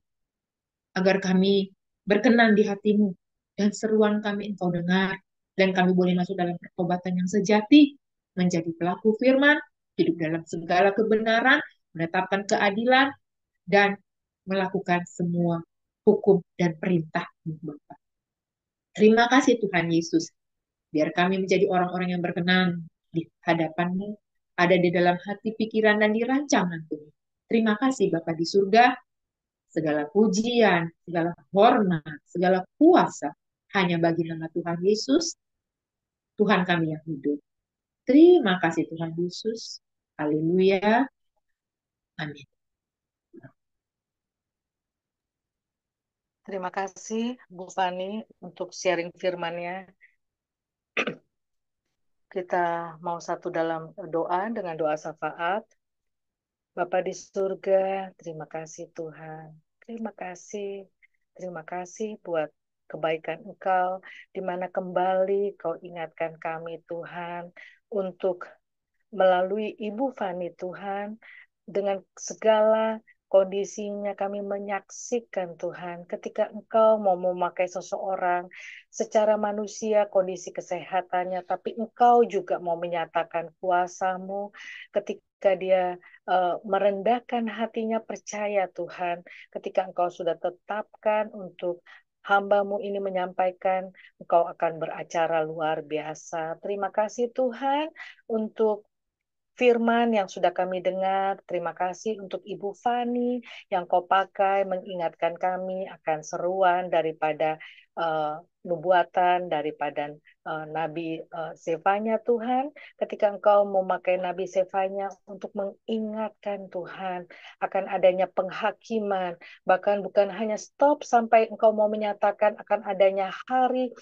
Agar kami berkenan di hatimu. Dan seruan kami Engkau dengar. Dan kami boleh masuk dalam pertobatan yang sejati. Menjadi pelaku firman. Hidup dalam segala kebenaran. Menetapkan keadilan. Dan melakukan semua hukum dan perintah Bapa. Terima kasih Tuhan Yesus. Biar kami menjadi orang-orang yang berkenan di hadapan-Mu. Ada di dalam hati, pikiran, dan di rancangan Tuhan. Terima kasih Bapa di surga. segala pujian, segala hormat, segala kuasa hanya bagi nama Tuhan Yesus, Tuhan kami yang hidup. Terima kasih Tuhan Yesus. Haleluya. Amin. Terima kasih Bu Fani untuk sharing firman-Nya. Kita mau satu dalam doa dengan doa syafaat. Bapa di surga, terima kasih Tuhan. Terima kasih. Terima kasih buat kebaikan Engkau, di mana kembali Kau ingatkan kami Tuhan, untuk melalui Ibu Fani Tuhan, dengan segala kondisinya kami menyaksikan Tuhan, ketika Engkau mau memakai seseorang secara manusia, kondisi kesehatannya, tapi Engkau juga mau menyatakan kuasa-Mu ketika dia merendahkan hatinya, percaya Tuhan, ketika Engkau sudah tetapkan untuk hamba-Mu ini menyampaikan, Engkau akan beracara luar biasa. Terima kasih Tuhan untuk firman yang sudah kami dengar. Terima kasih untuk Ibu Fani yang Kau pakai mengingatkan kami akan seruan daripada nubuatan, daripada Nabi Zefanya Tuhan. Ketika Engkau memakai Nabi Zefanya untuk mengingatkan Tuhan akan adanya penghakiman, bahkan bukan hanya stop sampai Engkau mau menyatakan akan adanya hari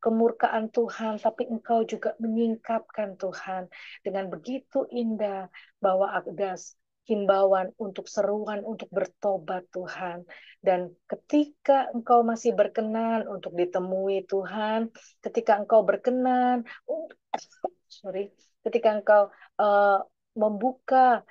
kemurkaan Tuhan, tapi Engkau juga menyingkapkan Tuhan dengan begitu indah, bahwa ada himbauan untuk seruan untuk bertobat Tuhan. Dan ketika Engkau masih berkenan untuk ditemui Tuhan, ketika Engkau berkenan, ketika Engkau membuka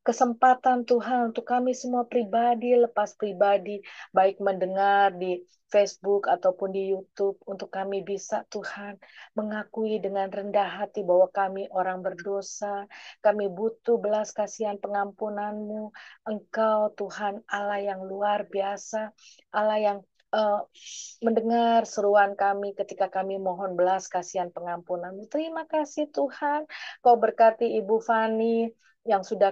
kesempatan Tuhan untuk kami semua pribadi, lepas pribadi, baik mendengar di Facebook ataupun di YouTube, untuk kami bisa Tuhan mengakui dengan rendah hati bahwa kami orang berdosa, kami butuh belas kasihan pengampunan-Mu. Engkau Tuhan Allah yang luar biasa, Allah yang mendengar seruan kami ketika kami mohon belas kasihan pengampunan-Mu. Terima kasih Tuhan, Kau berkati Ibu Fani yang sudah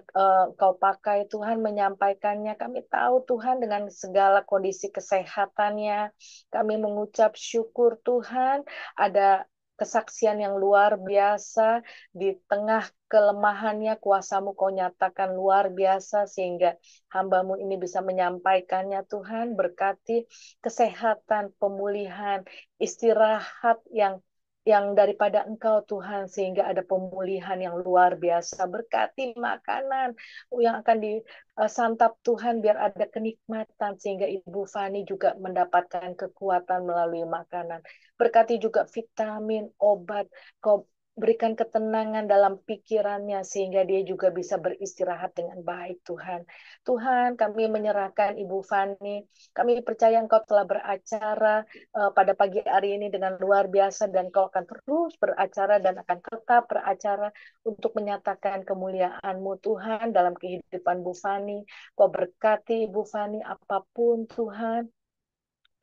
Kau pakai Tuhan menyampaikannya. Kami tahu Tuhan dengan segala kondisi kesehatannya, kami mengucap syukur Tuhan, ada kesaksian yang luar biasa di tengah kelemahannya, kuasa-Mu Kau nyatakan luar biasa sehingga hamba-Mu ini bisa menyampaikannya. Tuhan berkati kesehatan, pemulihan, istirahat yang daripada Engkau Tuhan, sehingga ada pemulihan yang luar biasa. Berkati makanan yang akan disantap Tuhan, biar ada kenikmatan sehingga Ibu Fani juga mendapatkan kekuatan melalui makanan. Berkati juga vitamin, obat, Kau berikan ketenangan dalam pikirannya sehingga dia juga bisa beristirahat dengan baik Tuhan. Tuhan, kami menyerahkan Ibu Fani, kami percaya Engkau telah beracara pada pagi hari ini dengan luar biasa, dan Kau akan terus beracara dan akan tetap beracara untuk menyatakan kemuliaan-Mu Tuhan dalam kehidupan Bu Fani. Kau berkati Ibu Fani apapun Tuhan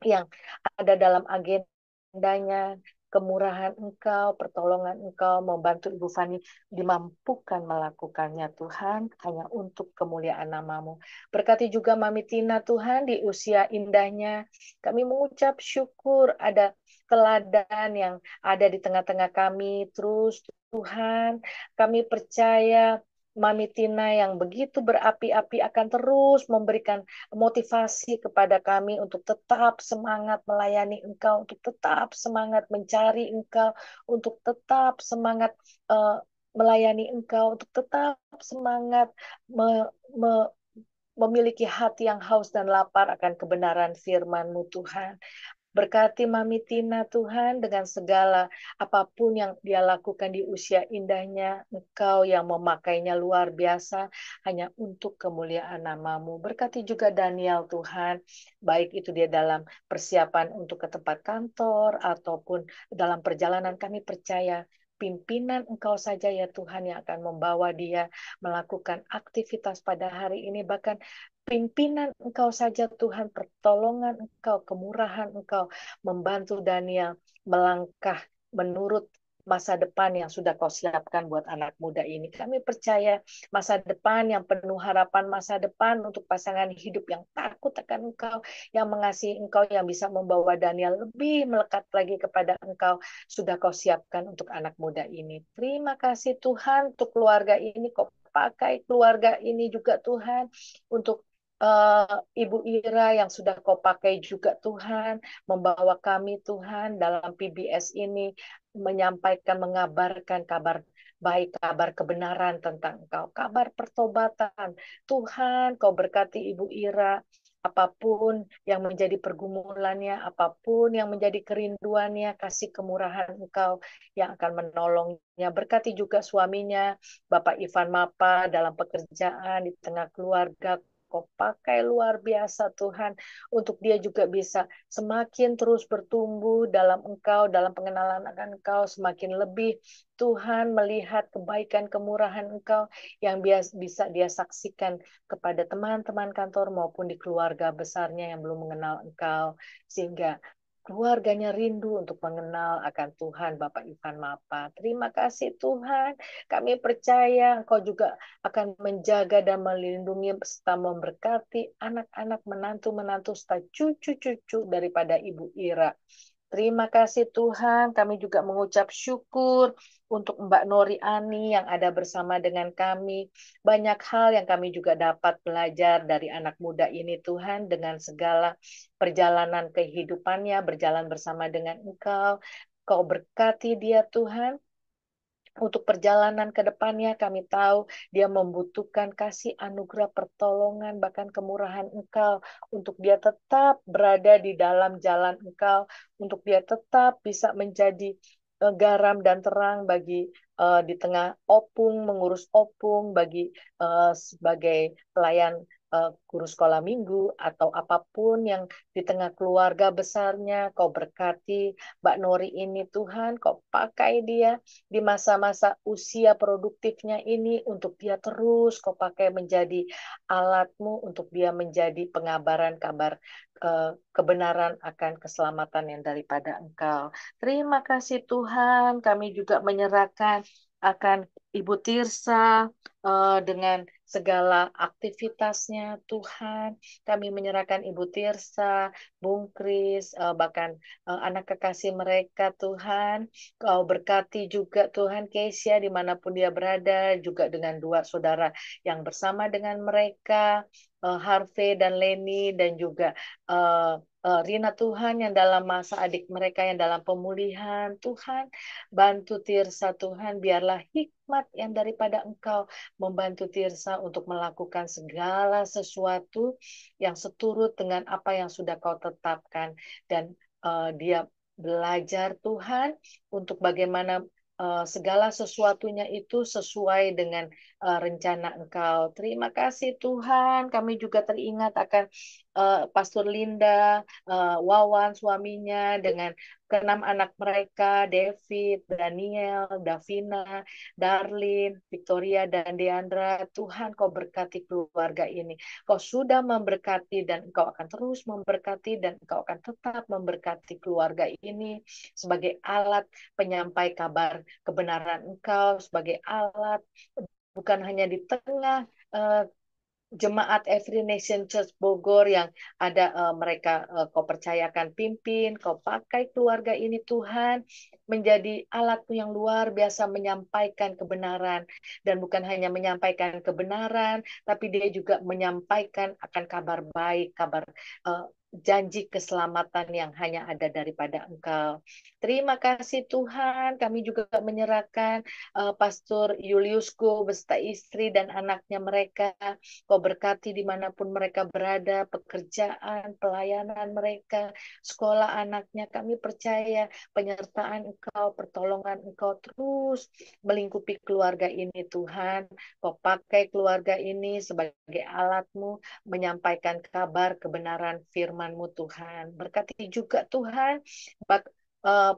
yang ada dalam agendanya, kemurahan Engkau, pertolongan Engkau membantu Ibu Fani dimampukan melakukannya Tuhan, hanya untuk kemuliaan nama-Mu. Berkati juga Mami Tina Tuhan di usia indahnya. Kami mengucap syukur ada teladan yang ada di tengah-tengah kami. Terus Tuhan, kami percaya Mami Tina yang begitu berapi-api akan terus memberikan motivasi kepada kami untuk tetap semangat melayani Engkau, untuk tetap semangat mencari Engkau, untuk tetap semangat melayani Engkau, untuk tetap semangat memiliki hati yang haus dan lapar akan kebenaran firman-Mu Tuhan. Berkati Mami Tina Tuhan dengan segala apapun yang dia lakukan di usia indahnya, Engkau yang memakainya luar biasa hanya untuk kemuliaan nama-Mu. Berkati juga Daniel Tuhan, baik itu dia dalam persiapan untuk ke tempat kantor ataupun dalam perjalanan, kami percaya pimpinan Engkau saja ya Tuhan yang akan membawa dia melakukan aktivitas pada hari ini, bahkan pimpinan Engkau saja Tuhan, pertolongan Engkau, kemurahan Engkau membantu Daniel melangkah menurut masa depan yang sudah Kau siapkan buat anak muda ini. Kami percaya masa depan yang penuh harapan, masa depan untuk pasangan hidup yang takut akan Engkau, yang mengasihi Engkau, yang bisa membawa Daniel lebih melekat lagi kepada Engkau, sudah Kau siapkan untuk anak muda ini. Terima kasih Tuhan untuk keluarga ini. Kau pakai keluarga ini juga Tuhan untuk Ibu Ira yang sudah Kau pakai juga Tuhan, membawa kami Tuhan dalam PBS ini, menyampaikan, mengabarkan kabar baik, kabar kebenaran tentang Engkau, kabar pertobatan. Tuhan, Kau berkati Ibu Ira, apapun yang menjadi pergumulannya, apapun yang menjadi kerinduannya, kasih kemurahan Engkau yang akan menolongnya. Berkati juga suaminya, Bapak Ivan Mapa, dalam pekerjaan, di tengah keluarga. Kau pakai luar biasa Tuhan, untuk dia juga bisa semakin terus bertumbuh dalam Engkau, dalam pengenalan akan Engkau, semakin lebih Tuhan melihat kebaikan kemurahan Engkau yang bisa dia saksikan kepada teman-teman kantor maupun di keluarga besarnya yang belum mengenal Engkau, sehingga keluarganya rindu untuk mengenal akan Tuhan. Bapak Ivan Mapa, terima kasih Tuhan, kami percaya Engkau juga akan menjaga dan melindungi serta memberkati anak-anak, menantu-menantu serta cucu-cucu daripada Ibu Ira. Terima kasih Tuhan, kami juga mengucap syukur untuk Mbak Nori Ani yang ada bersama dengan kami. Banyak hal yang kami juga dapat belajar dari anak muda ini Tuhan, dengan segala perjalanan kehidupannya, berjalan bersama dengan Engkau. Kau berkati dia Tuhan, untuk perjalanan ke depannya. Kami tahu dia membutuhkan kasih anugerah pertolongan, bahkan kemurahan Engkau, untuk dia tetap berada di dalam jalan Engkau, untuk dia tetap bisa menjadi garam dan terang bagi di tengah opung, mengurus opung, bagi sebagai pelayan guru sekolah minggu, atau apapun yang di tengah keluarga besarnya. Kau berkati Mbak Nori ini Tuhan, Kau pakai dia di masa-masa usia produktifnya ini, untuk dia terus Kau pakai menjadi alatmu, untuk dia menjadi pengabaran kabar kebenaran akan keselamatan yang daripada Engkau. Terima kasih Tuhan, kami juga menyerahkan akan Ibu Tirsa dengan segala aktivitasnya Tuhan. Kami menyerahkan Ibu Tirsa, Bung Kris, bahkan anak kekasih mereka Tuhan. Kau berkati juga Tuhan Keisha dimanapun dia berada, juga dengan dua saudara yang bersama dengan mereka, Harvey dan Leni, dan juga Rina Tuhan yang dalam masa adik mereka yang dalam pemulihan. Tuhan, bantu Tirsa Tuhan, biarlah hikmat yang daripada Engkau membantu Tirsa untuk melakukan segala sesuatu yang seturut dengan apa yang sudah Kau tetapkan, dan dia belajar Tuhan untuk bagaimana segala sesuatunya itu sesuai dengan rencana Engkau. Terima kasih Tuhan. Kami juga teringat akan Pastor Linda, Wawan suaminya, dengan keenam anak mereka, David, Daniel, Davina, Darlin, Victoria, dan Deandra. Tuhan, Kau berkati keluarga ini. Kau sudah memberkati dan Engkau akan terus memberkati, dan Engkau akan tetap memberkati keluarga ini sebagai alat penyampai kabar kebenaran Engkau, sebagai alat bukan hanya di tengah jemaat Every Nation Church Bogor yang ada mereka Kau percayakan pimpin, Kau pakai keluarga ini Tuhan menjadi alat-Mu yang luar biasa menyampaikan kebenaran, dan bukan hanya menyampaikan kebenaran, tapi dia juga menyampaikan akan kabar baik, kabar janji keselamatan yang hanya ada daripada Engkau. Terima kasih Tuhan, kami juga menyerahkan Pastor Juliusku beserta istri dan anaknya mereka. Kau berkati dimanapun mereka berada, pekerjaan, pelayanan mereka, sekolah anaknya. Kami percaya penyertaan Engkau, pertolongan Engkau terus melingkupi keluarga ini Tuhan. Kau pakai keluarga ini sebagai alat-Mu menyampaikan kabar kebenaran firman-Mu Tuhan. Berkati juga Tuhan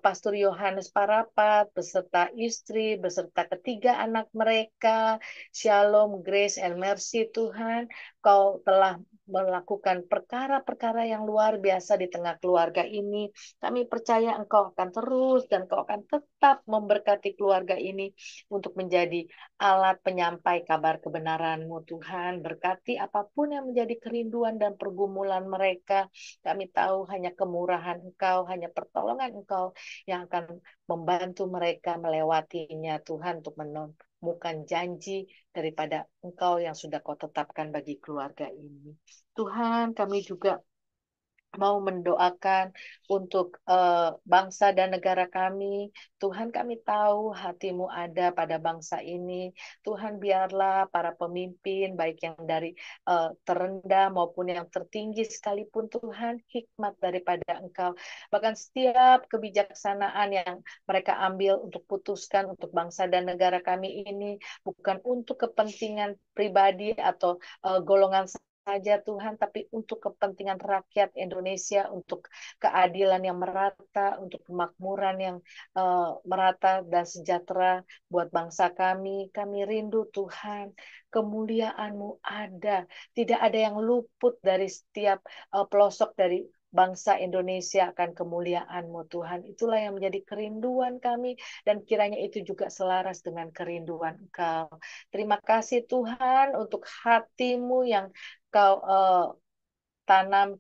Pastor Yohanes Parapat beserta istri, beserta ketiga anak mereka, Shalom, Grace, and Mercy Tuhan. Kau telah melakukan perkara-perkara yang luar biasa di tengah keluarga ini. Kami percaya Engkau akan terus dan Engkau akan tetap memberkati keluarga ini untuk menjadi alat penyampai kabar kebenaran-Mu, Tuhan. Berkati apapun yang menjadi kerinduan dan pergumulan mereka. Kami tahu hanya kemurahan Engkau, hanya pertolongan Engkau yang akan membantu mereka melewatinya, Tuhan, untuk menemukan janji daripada Engkau yang sudah Kau tetapkan bagi keluarga ini. Tuhan, kami juga mau mendoakan untuk bangsa dan negara kami. Tuhan, kami tahu hati-Mu ada pada bangsa ini. Tuhan, biarlah para pemimpin, baik yang dari terendah maupun yang tertinggi sekalipun, Tuhan, hikmat daripada Engkau. Bahkan setiap kebijaksanaan yang mereka ambil untuk putuskan untuk bangsa dan negara kami ini, bukan untuk kepentingan pribadi atau golongan saja Tuhan, tapi untuk kepentingan rakyat Indonesia, untuk keadilan yang merata, untuk kemakmuran yang merata dan sejahtera buat bangsa kami. Kami rindu Tuhan, kemuliaan-Mu ada. Tidak ada yang luput dari setiap pelosok dari bangsa Indonesia akan kemuliaan-Mu Tuhan. Itulah yang menjadi kerinduan kami dan kiranya itu juga selaras dengan kerinduan Engkau. Terima kasih Tuhan untuk hati-Mu yang Kau tanam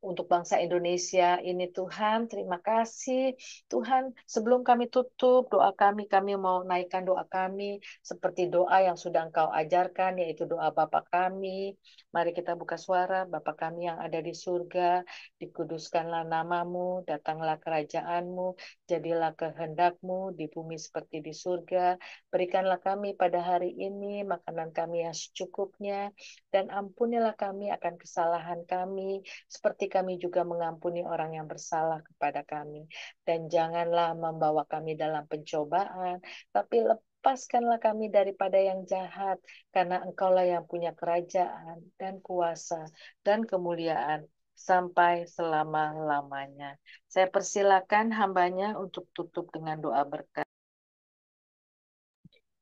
untuk bangsa Indonesia ini Tuhan. Terima kasih Tuhan. Sebelum kami tutup doa kami mau naikkan doa kami seperti doa yang sudah Engkau ajarkan, yaitu doa Bapa kami. Mari kita buka suara. Bapa kami yang ada di surga, dikuduskanlah namamu, datanglah kerajaanmu, jadilah kehendak-Mu di bumi seperti di surga. Berikanlah kami pada hari ini makanan kami yang secukupnya, dan ampunilah kami akan kesalahan kami, seperti kami juga mengampuni orang yang bersalah kepada kami. Dan janganlah membawa kami dalam pencobaan, tapi lepaskanlah kami daripada yang jahat, karena Engkaulah yang punya kerajaan dan kuasa dan kemuliaan sampai selama-lamanya. Saya persilakan hambanya untuk tutup dengan doa berkat.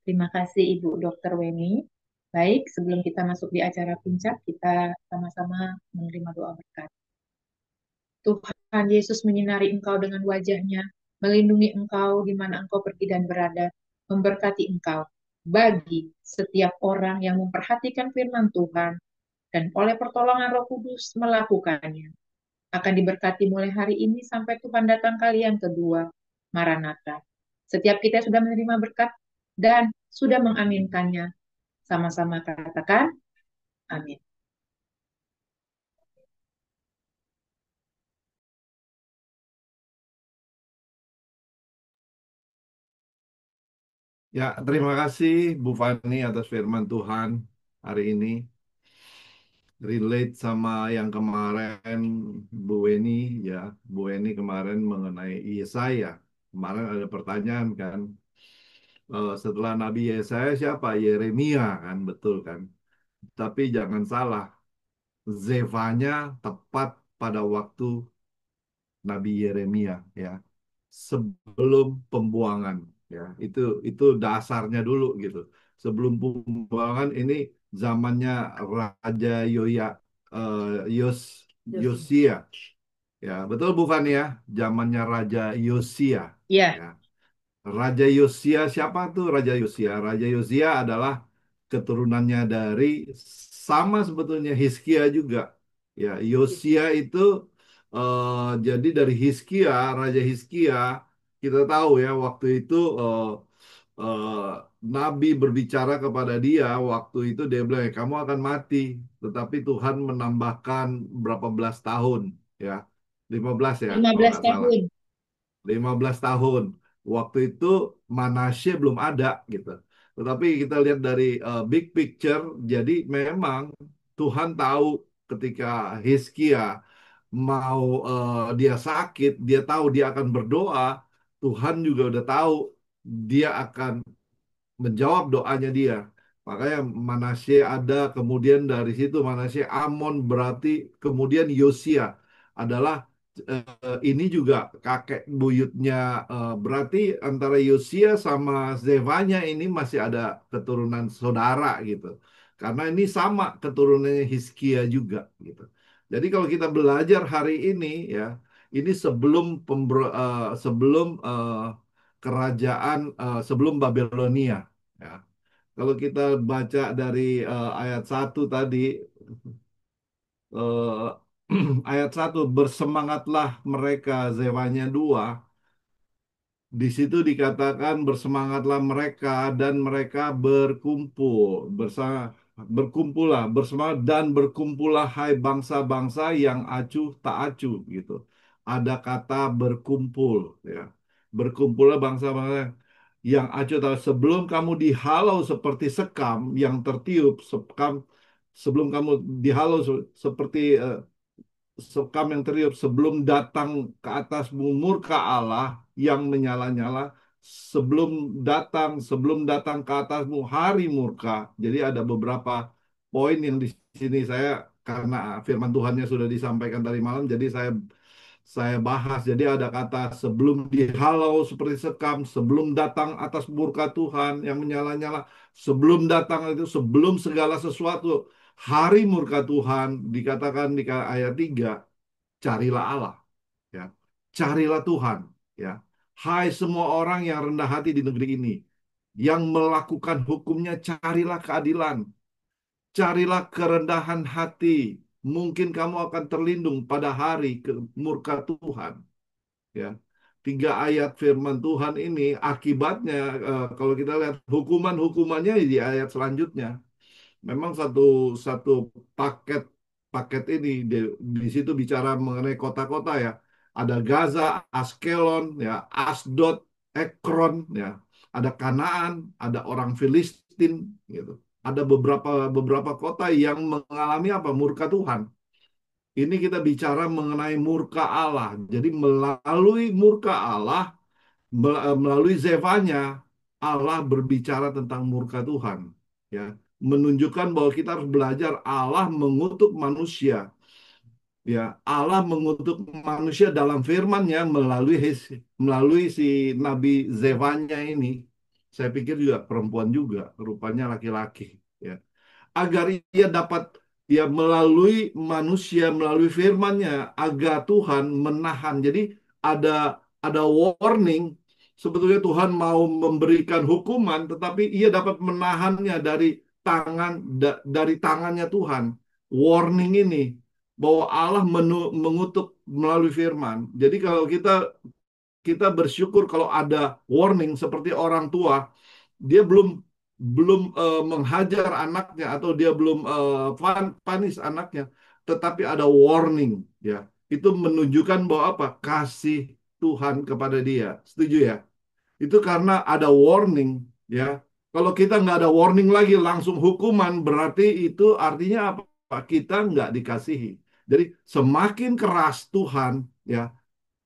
Terima kasih Ibu Dr. Weni. Baik, sebelum kita masuk di acara puncak, kita sama-sama menerima doa berkat. Tuhan Yesus menyinari engkau dengan wajahnya, melindungi engkau di mana engkau pergi dan berada, memberkati engkau bagi setiap orang yang memperhatikan firman Tuhan dan oleh pertolongan Roh Kudus melakukannya. Akan diberkati mulai hari ini sampai Tuhan datang kali yang kedua, Maranatha. Setiap kita sudah menerima berkat dan sudah mengaminkannya. Sama-sama katakan, amin. Ya, terima kasih Bu Fani atas firman Tuhan hari ini. Relate sama yang kemarin Bu Weni, ya. Bu Weni kemarin mengenai Yesaya. Kemarin ada pertanyaan kan, setelah Nabi Yesaya siapa? Yeremia kan, betul kan? Tapi jangan salah, Zefanya tepat pada waktu Nabi Yeremia, ya, sebelum pembuangan, ya, itu dasarnya dulu gitu. Sebelum pembuangan ini zamannya Raja eh, Yos Yosia, ya, betul bukan ya, zamannya Raja Yosia, Ya, ya. Raja Yosia siapa tuh Raja Yosia? Raja Yosia adalah keturunannya dari sama sebetulnya Hizkia juga. Ya, Yosia itu jadi dari Hizkia, Raja Hizkia, kita tahu ya waktu itu eh, Nabi berbicara kepada dia waktu itu dia bilang kamu akan mati, tetapi Tuhan menambahkan berapa belas tahun, ya, 15 ya kalau 15 nggak salah. tahun. 15 tahun. Waktu itu Manasye belum ada gitu. Tetapi kita lihat dari big picture, jadi memang Tuhan tahu ketika Hizkia mau dia sakit, dia tahu dia akan berdoa, Tuhan juga udah tahu dia akan menjawab doanya dia. Makanya Manasye ada, kemudian dari situ Manasye Amon berarti kemudian Yosia adalah ini juga kakek buyutnya, berarti antara Yosia sama Zevanya ini masih ada keturunan saudara gitu. Karena ini sama keturunannya Hizkia juga gitu. Jadi kalau kita belajar hari ini ya, ini sebelum sebelum Babilonia ya. Kalau kita baca dari ayat 1 tadi, eh, ayat 1, bersemangatlah mereka, Zewanya 2. Di situ dikatakan bersemangatlah mereka dan mereka berkumpullah bersemangat dan berkumpullah hai bangsa-bangsa yang acuh tak acuh gitu. Ada kata berkumpul ya. Berkumpullah bangsa-bangsa yang acuh tak acuh. Sebelum kamu dihalau seperti sekam yang tertiup, sebelum kamu dihalau seperti sekam yang teriup, sebelum datang ke atasmu murka Allah yang menyala-nyala, sebelum datang ke atasmu hari murka. Jadi ada beberapa poin yang di sini saya, karena firman Tuhannya sudah disampaikan tadi malam, jadi saya bahas. Jadi ada kata sebelum dihalau seperti sekam, sebelum datang atas murka Tuhan yang menyala-nyala, sebelum datang itu, sebelum segala sesuatu, hari murka Tuhan, dikatakan di ayat 3, carilah Allah, ya. Carilah Tuhan, ya. Hai semua orang yang rendah hati di negeri ini, yang melakukan hukumnya, carilah keadilan, carilah kerendahan hati. Mungkin kamu akan terlindung pada hari murka Tuhan, ya. 3 ayat firman Tuhan ini akibatnya, kalau kita lihat hukumannya di ayat selanjutnya. Memang satu satu paket paket ini di situ bicara mengenai kota-kota ya. Ada Gaza, Askelon, ya, Asdod, Ekron, ya. Ada Kanaan, ada orang Filistin, gitu. Ada beberapa beberapa kota yang mengalami apa? Murka Tuhan. Ini kita bicara mengenai murka Allah. Jadi melalui murka Allah, melalui Zevanya, Allah berbicara tentang murka Tuhan, ya, menunjukkan bahwa kita harus belajar Allah mengutuk manusia, ya. Allah mengutuk manusia dalam firman-Nya melalui si Nabi Zevanya ini. Saya pikir juga perempuan juga, rupanya laki-laki, ya, agar ia dapat, ya, melalui manusia, melalui firman-Nya, agar Tuhan menahan. Jadi ada ada warning, sebetulnya Tuhan mau memberikan hukuman, tetapi ia dapat menahannya dari tangannya Tuhan. Warning ini bahwa Allah mengutuk melalui firman. Jadi kalau kita kita bersyukur kalau ada warning, seperti orang tua, dia belum belum menghajar anaknya atau dia belum panis anaknya, tetapi ada warning, ya. Itu menunjukkan bahwa apa? Kasih Tuhan kepada dia. Setuju ya? Itu karena ada warning, ya. Kalau kita nggak ada warning lagi langsung hukuman, berarti itu artinya apa? Kita nggak dikasihi. Jadi semakin keras Tuhan, ya,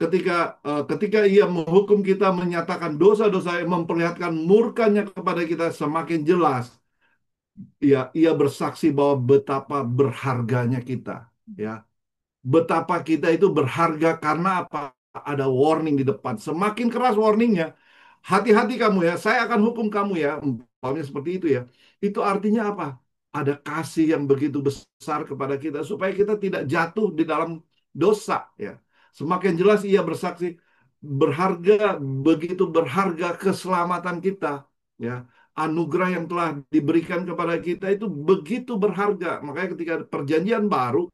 ketika ia menghukum kita, menyatakan dosa-dosa, yang memperlihatkan murkanya kepada kita semakin jelas, ia bersaksi bahwa betapa berharganya kita, ya. Betapa kita itu berharga karena apa? Ada warning di depan. Semakin keras warningnya, hati-hati kamu ya, saya akan hukum kamu ya. Umpamanya seperti itu ya. Itu artinya apa? Ada kasih yang begitu besar kepada kita supaya kita tidak jatuh di dalam dosa ya. Semakin jelas ia bersaksi berharga, begitu berharga keselamatan kita ya. Anugerah yang telah diberikan kepada kita itu begitu berharga. Makanya ketika perjanjian baru,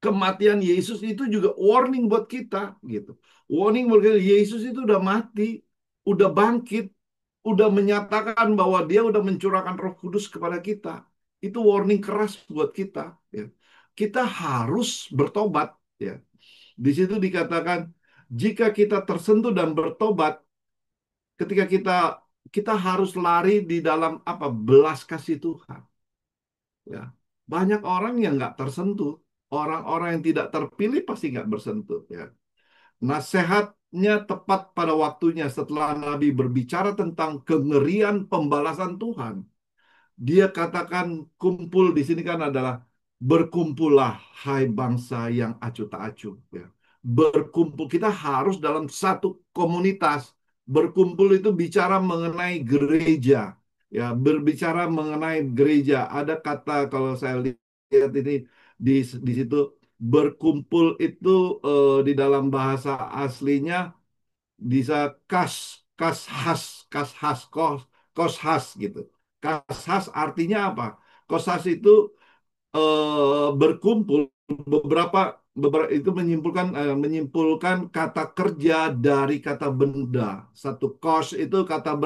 kematian Yesus itu juga warning buat kita gitu. Warning buat kita, Yesus itu udah mati, udah bangkit, udah menyatakan bahwa dia udah mencurahkan Roh Kudus kepada kita. Itu warning keras buat kita ya. Kita harus bertobat ya. Di situ dikatakan jika kita tersentuh dan bertobat, ketika kita harus lari di dalam apa? Belas kasih Tuhan. Ya. Banyak orang yang nggak tersentuh. Orang-orang yang tidak terpilih pasti nggak bersentuh. Ya. Nasihatnya tepat pada waktunya setelah Nabi berbicara tentang kengerian pembalasan Tuhan. Dia katakan kumpul di sini kan adalah berkumpullah hai bangsa yang acuh tak acuh. Ya. Berkumpul, kita harus dalam satu komunitas. Berkumpul itu bicara mengenai gereja. Ya, berbicara mengenai gereja, ada kata kalau saya lihat ini di di situ berkumpul itu di dalam bahasa aslinya bisa kas kas has kas has kos has gitu. Kas has artinya apa? Kos has itu berkumpul beberapa beberapa itu menyimpulkan kata kerja dari kata benda. Satu kos itu kata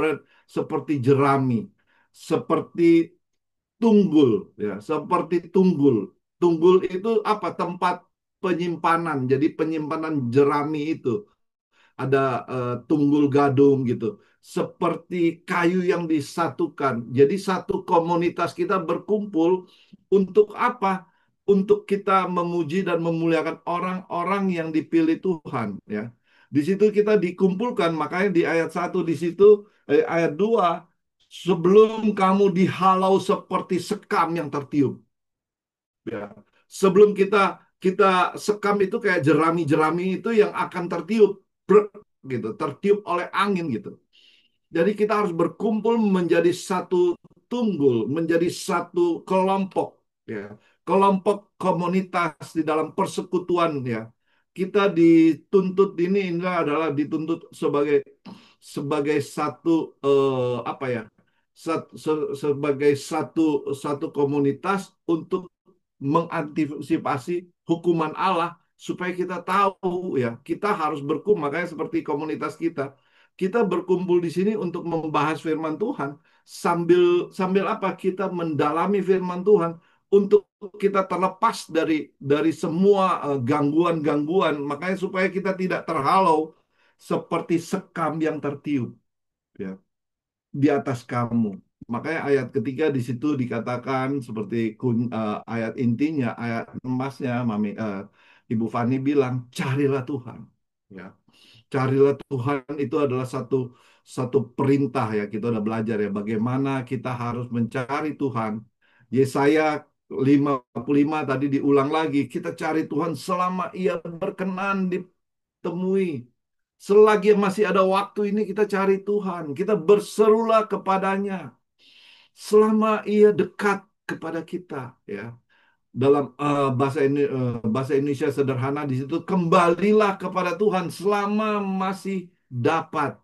seperti jerami, seperti tunggul, ya, seperti tunggul. Tunggul itu apa? Tempat penyimpanan. Jadi penyimpanan jerami itu ada tunggul gadung gitu. Seperti kayu yang disatukan. Jadi satu komunitas kita berkumpul untuk apa? Untuk kita memuji dan memuliakan orang-orang yang dipilih Tuhan, ya. Di situ kita dikumpulkan, makanya di ayat 1 di situ, ayat 2, sebelum kamu dihalau seperti sekam yang tertiup. Ya. Sebelum kita kita sekam itu kayak jerami-jerami itu yang akan tertiup, brek, gitu, tertiup oleh angin gitu. Jadi kita harus berkumpul menjadi satu tunggul, menjadi satu kelompok, ya, kelompok komunitas di dalam persekutuan, ya. Kita dituntut ini adalah dituntut sebagai sebagai satu apa ya, sebagai satu komunitas untuk mengantisipasi hukuman Allah supaya kita tahu, ya, kita harus berkumpul. Makanya seperti komunitas kita berkumpul di sini untuk membahas firman Tuhan sambil sambil apa, kita mendalami firman Tuhan untuk kita terlepas dari semua gangguan-gangguan, makanya supaya kita tidak terhalau seperti sekam yang tertiup, ya, di atas kamu. Makanya ayat ketiga di situ dikatakan seperti ayat intinya, ayat emasnya, Ibu Fani bilang, carilah Tuhan. Ya, carilah Tuhan itu adalah satu satu perintah, ya. Kita udah belajar, ya, bagaimana kita harus mencari Tuhan. Yesaya 55 tadi diulang lagi, kita cari Tuhan selama Ia berkenan ditemui. Selagi masih ada waktu ini kita cari Tuhan, kita berserulah kepadanya selama Ia dekat kepada kita, ya. Dalam bahasa Indonesia sederhana di situ, kembalilah kepada Tuhan selama masih dapat.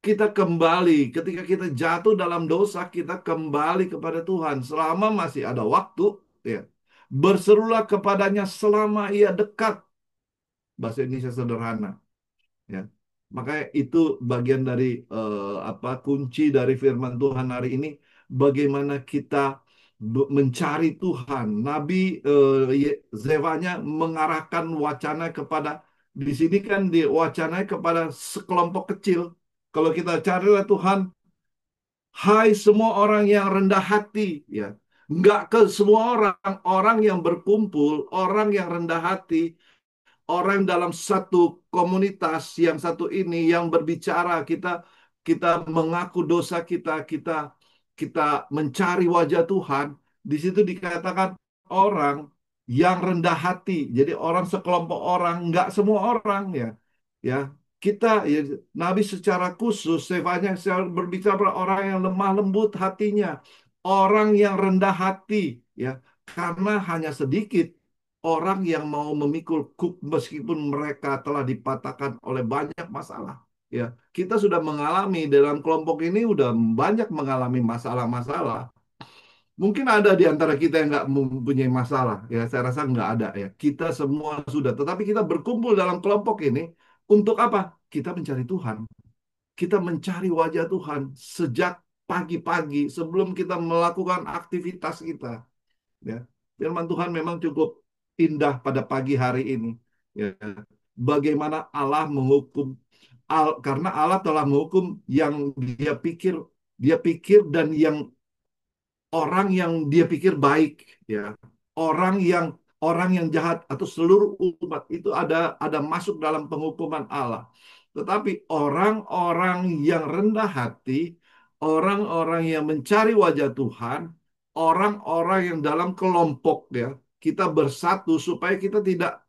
Kita kembali ketika kita jatuh dalam dosa, kita kembali kepada Tuhan selama masih ada waktu, ya. Berserulah kepadanya selama Ia dekat. Bahasa Indonesia sederhana, ya. Makanya itu bagian dari apa, kunci dari firman Tuhan hari ini, bagaimana kita mencari Tuhan. Nabi Zefanya mengarahkan wacana kepada, di sini kan diwacanai kepada sekelompok kecil. Kalau kita carilah Tuhan, hai semua orang yang rendah hati, ya. Nggak ke semua orang, orang yang berkumpul, orang yang rendah hati, orang dalam satu komunitas yang satu ini yang berbicara, kita kita mengaku dosa kita, kita mencari wajah Tuhan. Di situ dikatakan orang yang rendah hati. Jadi orang, sekelompok orang, nggak semua orang, ya. Ya, kita, ya, Nabi secara khusus Stefanya berbicara orang yang lemah lembut hatinya, orang yang rendah hati, ya, karena hanya sedikit orang yang mau memikul kuk meskipun mereka telah dipatahkan oleh banyak masalah. Ya, kita sudah mengalami dalam kelompok ini, udah banyak mengalami masalah-masalah. Mungkin ada di antara kita yang nggak mempunyai masalah. Ya, saya rasa nggak ada, ya. Kita semua sudah. Tetapi kita berkumpul dalam kelompok ini untuk apa? Kita mencari Tuhan. Kita mencari wajah Tuhan sejak pagi-pagi sebelum kita melakukan aktivitas kita. Ya, firman Tuhan memang cukup indah pada pagi hari ini. Ya, bagaimana Allah menghukum, karena Allah telah menghukum yang dia pikir dan yang orang yang dia pikir baik, ya, orang yang jahat atau seluruh umat itu ada masuk dalam penghukuman Allah. Tetapi orang-orang yang rendah hati, orang-orang yang mencari wajah Tuhan, orang-orang yang dalam kelompok, ya, kita bersatu supaya kita tidak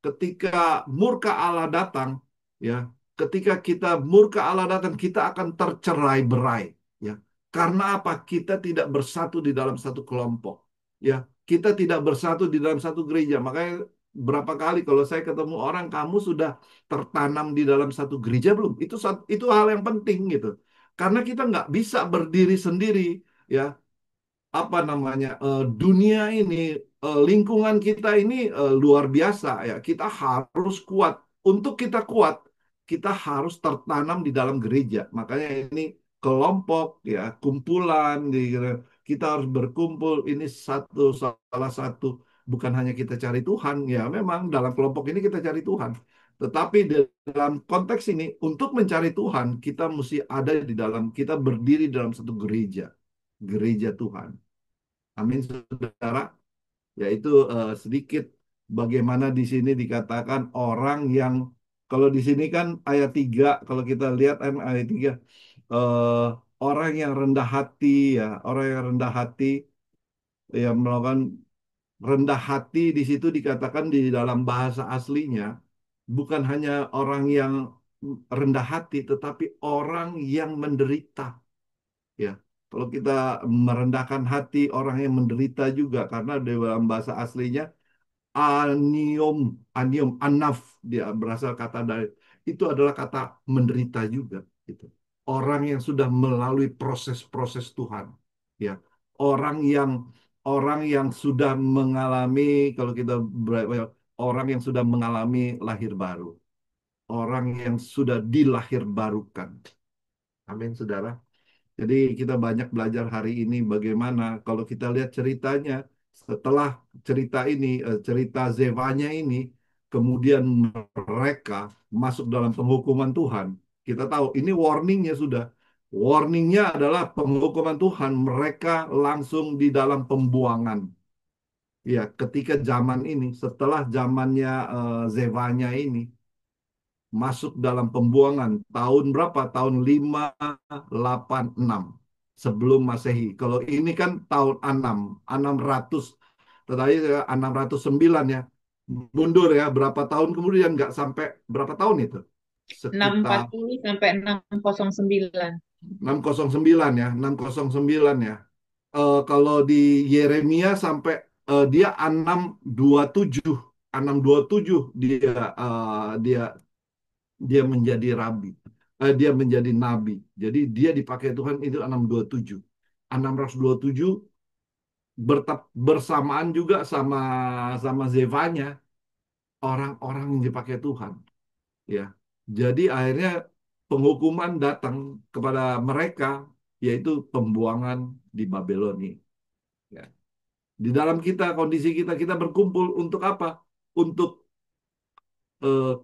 ketika murka Allah datang, ya, ketika kita murka Allah datang, kita akan tercerai-berai, ya. Karena apa? Kita tidak bersatu di dalam satu kelompok. Ya, kita tidak bersatu di dalam satu gereja. Makanya berapa kali kalau saya ketemu orang, kamu sudah tertanam di dalam satu gereja belum? Itu hal yang penting gitu. Karena kita nggak bisa berdiri sendiri. Ya, apa namanya, dunia ini, lingkungan kita ini luar biasa ya. Kita harus kuat. Untuk kita kuat, kita harus tertanam di dalam gereja. Makanya ini kelompok ya, kumpulan gitu. Kita harus berkumpul. Ini salah satu, bukan hanya kita cari Tuhan ya. Memang dalam kelompok ini kita cari Tuhan. Tetapi dalam konteks ini, untuk mencari Tuhan, kita mesti ada di dalam, kita berdiri dalam satu gereja, gereja Tuhan. Amin, saudara. Yaitu sedikit bagaimana di sini dikatakan orang yang, kalau di sini kan ayat 3, kalau kita lihat ayat 3, eh, orang yang rendah hati ya, orang yang rendah hati yang melakukan, rendah hati di situ dikatakan di dalam bahasa aslinya bukan hanya orang yang rendah hati, tetapi orang yang menderita. Ya, kalau kita merendahkan hati orang yang menderita juga, karena di dalam bahasa aslinya anium, anaf, dia berasal kata dari, itu adalah kata menderita juga gitu. Orang yang sudah melalui proses-proses Tuhan, ya. Orang yang orang yang sudah mengalami, kalau kita orang yang sudah mengalami lahir baru, orang yang sudah dilahir barukan. Amin, saudara. Jadi kita banyak belajar hari ini bagaimana kalau kita lihat ceritanya, setelah cerita ini, cerita Zevanya ini, kemudian mereka masuk dalam penghukuman Tuhan. Kita tahu ini warningnya sudah. Warningnya adalah penghukuman Tuhan. Mereka langsung di dalam pembuangan. Ya, ketika zaman ini, setelah zamannya Zevanya ini, masuk dalam pembuangan tahun berapa? Tahun 586 sebelum Masehi. Kalau ini kan tahun 600. Tetapi 609 ya. Mundur ya, berapa tahun kemudian, nggak sampai berapa tahun itu? Sekitar 640 sampai 609. 609 ya, 609 ya. Kalau di Yeremia sampai dia 627, 627 dia dia menjadi rabi. Dia menjadi nabi. Jadi dia dipakai Tuhan itu 627. 627 bersamaan juga sama sama Zevanya, orang-orang yang dipakai Tuhan. Ya. Jadi akhirnya penghukuman datang kepada mereka, yaitu pembuangan di Babyloni. Ya. Di dalam kita, kondisi kita, kita berkumpul untuk apa? Untuk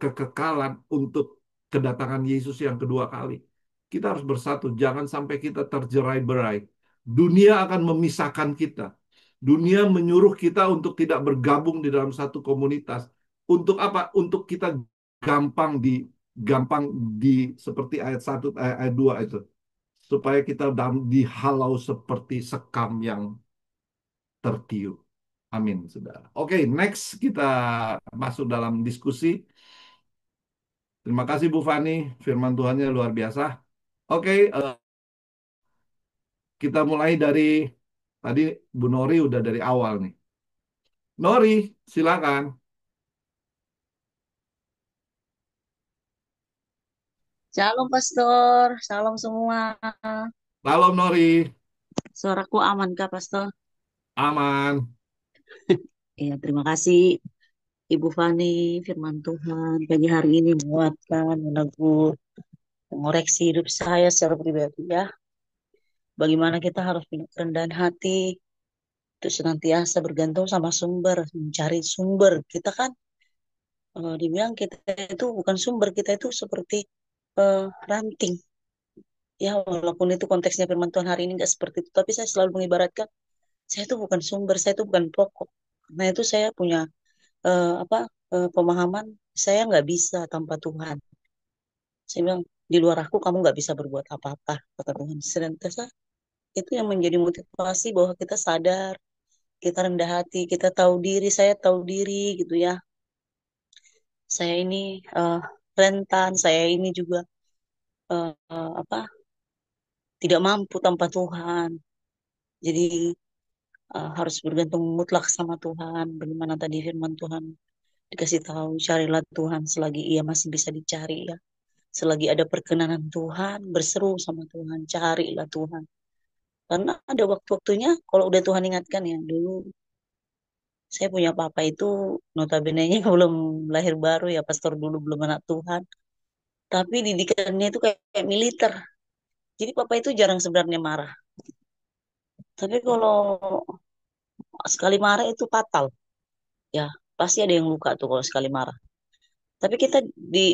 kekekalan, untuk kedatangan Yesus yang kedua kali. Kita harus bersatu, jangan sampai kita terjerai-berai. Dunia akan memisahkan kita. Dunia menyuruh kita untuk tidak bergabung di dalam satu komunitas. Untuk apa? Untuk kita gampang di gampang di seperti ayat 1, ayat 2 itu. Supaya kita dihalau seperti sekam yang tertiup. Amin, saudara. Oke, next kita masuk dalam diskusi. Terima kasih Bu Fani, firman Tuhannya luar biasa. Oke, kita mulai dari tadi Bu Nori udah dari awal nih. Nori, silakan. Shalom Pastor, salam semua. Salam Nori, Suaraku aman kah Pastor? aman. Ya, terima kasih Ibu Fani, firman Tuhan pagi hari ini menguatkan, menegur, mengoreksi hidup saya secara pribadi ya. Bagaimana kita harus punya kerendahan hati, untuk senantiasa bergantung sama sumber, mencari sumber. Kita kan dibilang kita itu bukan sumber, kita itu seperti ranting. Ya, walaupun itu konteksnya firman Tuhan hari ini nggak seperti itu, tapi saya selalu mengibaratkan saya itu bukan sumber, saya itu bukan pokok. Karena itu saya punya apa pemahaman saya nggak bisa tanpa Tuhan. Saya bilang di luar aku kamu nggak bisa berbuat apa-apa kata Tuhan. Senantiasa itu yang menjadi motivasi bahwa kita sadar, kita rendah hati, kita tahu diri, saya tahu diri gitu ya. Saya ini rentan, saya ini juga apa tidak mampu tanpa Tuhan. Jadi harus bergantung mutlak sama Tuhan. Bagaimana tadi firman Tuhan dikasih tahu, carilah Tuhan selagi ia masih bisa dicari ya. Selagi ada perkenanan Tuhan, berseru sama Tuhan, carilah Tuhan. Karena ada waktu-waktunya, kalau udah Tuhan ingatkan ya, dulu saya punya papa itu notabene-nya belum lahir baru ya, pastor dulu belum anak Tuhan. Tapi didikannya itu kayak militer. Jadi papa itu jarang sebenarnya marah. Tapi kalau sekali marah itu fatal. Ya, pasti ada yang luka tuh kalau sekali marah. Tapi kita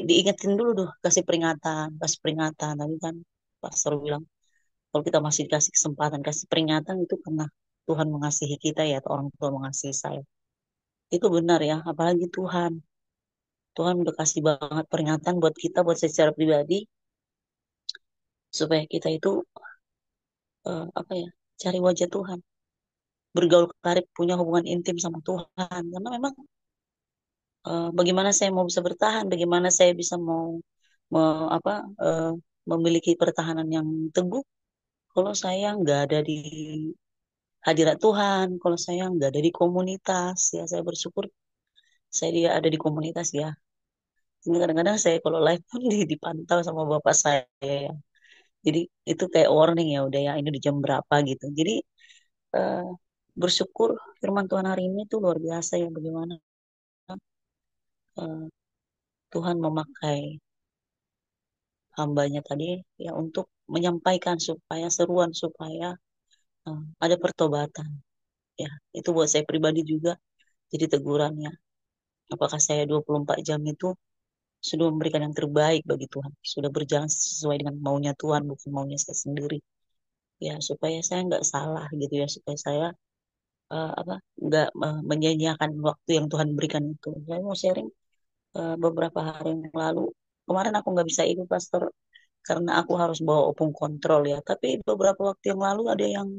diingetin dulu tuh, kasih peringatan, kasih peringatan. Tadi kan pastor bilang, kalau kita masih dikasih kesempatan, kasih peringatan itu karena Tuhan mengasihi kita ya, atau orang tua mengasihi saya. Itu benar ya, apalagi Tuhan. Tuhan udah kasih banget peringatan buat kita, buat saya secara pribadi, supaya kita itu apa ya, cari wajah Tuhan, bergaul karib, punya hubungan intim sama Tuhan. Karena memang bagaimana saya mau bisa bertahan, bagaimana saya bisa apa eh, memiliki pertahanan yang teguh kalau saya nggak ada di hadirat Tuhan, kalau saya nggak ada di komunitas ya. Saya bersyukur saya dia ada di komunitas ya. Ini kadang-kadang saya kalau live pun dipantau sama bapak saya ya. Jadi itu kayak warning ya, udah ya ini di jam berapa gitu. Jadi eh, bersyukur firman Tuhan hari ini tuh luar biasa ya, bagaimana eh, Tuhan memakai hambanya tadi ya untuk menyampaikan supaya seruan supaya ada pertobatan ya. Itu buat saya pribadi juga jadi tegurannya. Apakah saya 24 jam itu sudah memberikan yang terbaik bagi Tuhan, sudah berjalan sesuai dengan maunya Tuhan, bukan maunya saya sendiri ya, supaya saya nggak salah gitu ya, supaya saya apa nggak menyia-nyiakan waktu yang Tuhan berikan itu. Saya mau sharing beberapa hari yang lalu, kemarin aku nggak bisa ikut pastor karena aku harus bawa opung kontrol ya, tapi beberapa waktu yang lalu ada yang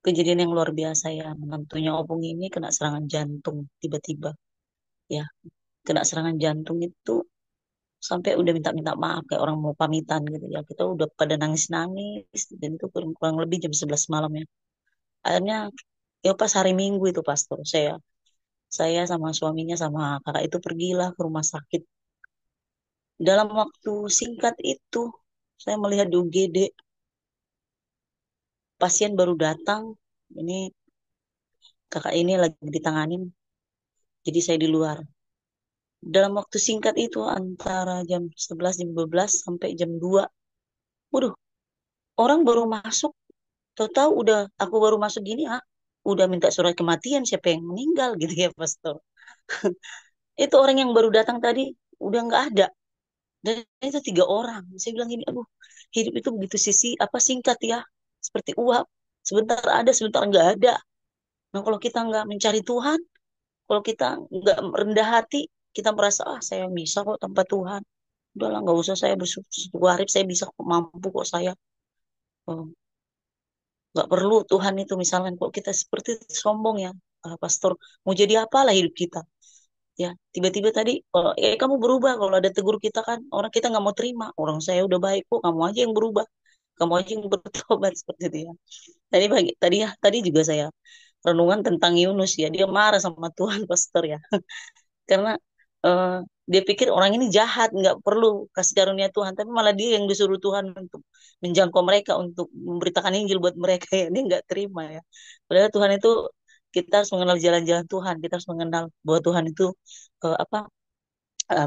kejadian yang luar biasa ya, menantunya opung ini kena serangan jantung tiba-tiba ya, kena serangan jantung itu sampai udah minta-minta maaf kayak orang mau pamitan gitu ya. Kita udah pada nangis-nangis dan itu kurang lebih jam 11 malam ya. Akhirnya ya pas hari Minggu itu pastor saya sama suaminya sama kakak itu pergilah ke rumah sakit. Dalam waktu singkat itu saya melihat di UGD pasien baru datang. Ini kakak ini lagi ditanganin. Jadi saya di luar. Dalam waktu singkat itu antara jam 11 jam 12 sampai jam 2. Waduh, orang baru masuk. Tahu-tahu udah aku baru masuk gini udah minta surat kematian siapa yang meninggal gitu ya pastor. Itu orang yang baru datang tadi udah nggak ada dan itu 3 orang. Saya bilang gini, aduh hidup itu begitu apa singkat ya, seperti uap, sebentar ada sebentar nggak ada. Nah kalau kita nggak mencari Tuhan, kalau kita nggak rendah hati, kita merasa saya bisa kok tanpa Tuhan, udahlah nggak usah saya bersyukur, saya bisa kok, mampu kok saya. Oh, nggak perlu Tuhan itu misalnya kok kita seperti itu, sombong ya pastor, mau jadi apalah hidup kita ya. Tiba-tiba tadi kalau kamu berubah, kalau ada tegur kita kan orang kita nggak mau terima, orang saya udah baik kok, kamu aja yang berubah, kamu aja yang bertobat seperti itu ya. Tadi juga saya renungan tentang Yunus ya, dia marah sama Tuhan pastor ya, karena eh, dia pikir orang ini jahat nggak perlu kasih karunia Tuhan, tapi malah dia yang disuruh Tuhan untuk menjangkau mereka, untuk memberitakan Injil buat mereka ya, dia nggak terima ya. Padahal Tuhan itu, kita harus mengenal jalan-jalan Tuhan, kita harus mengenal bahwa Tuhan itu apa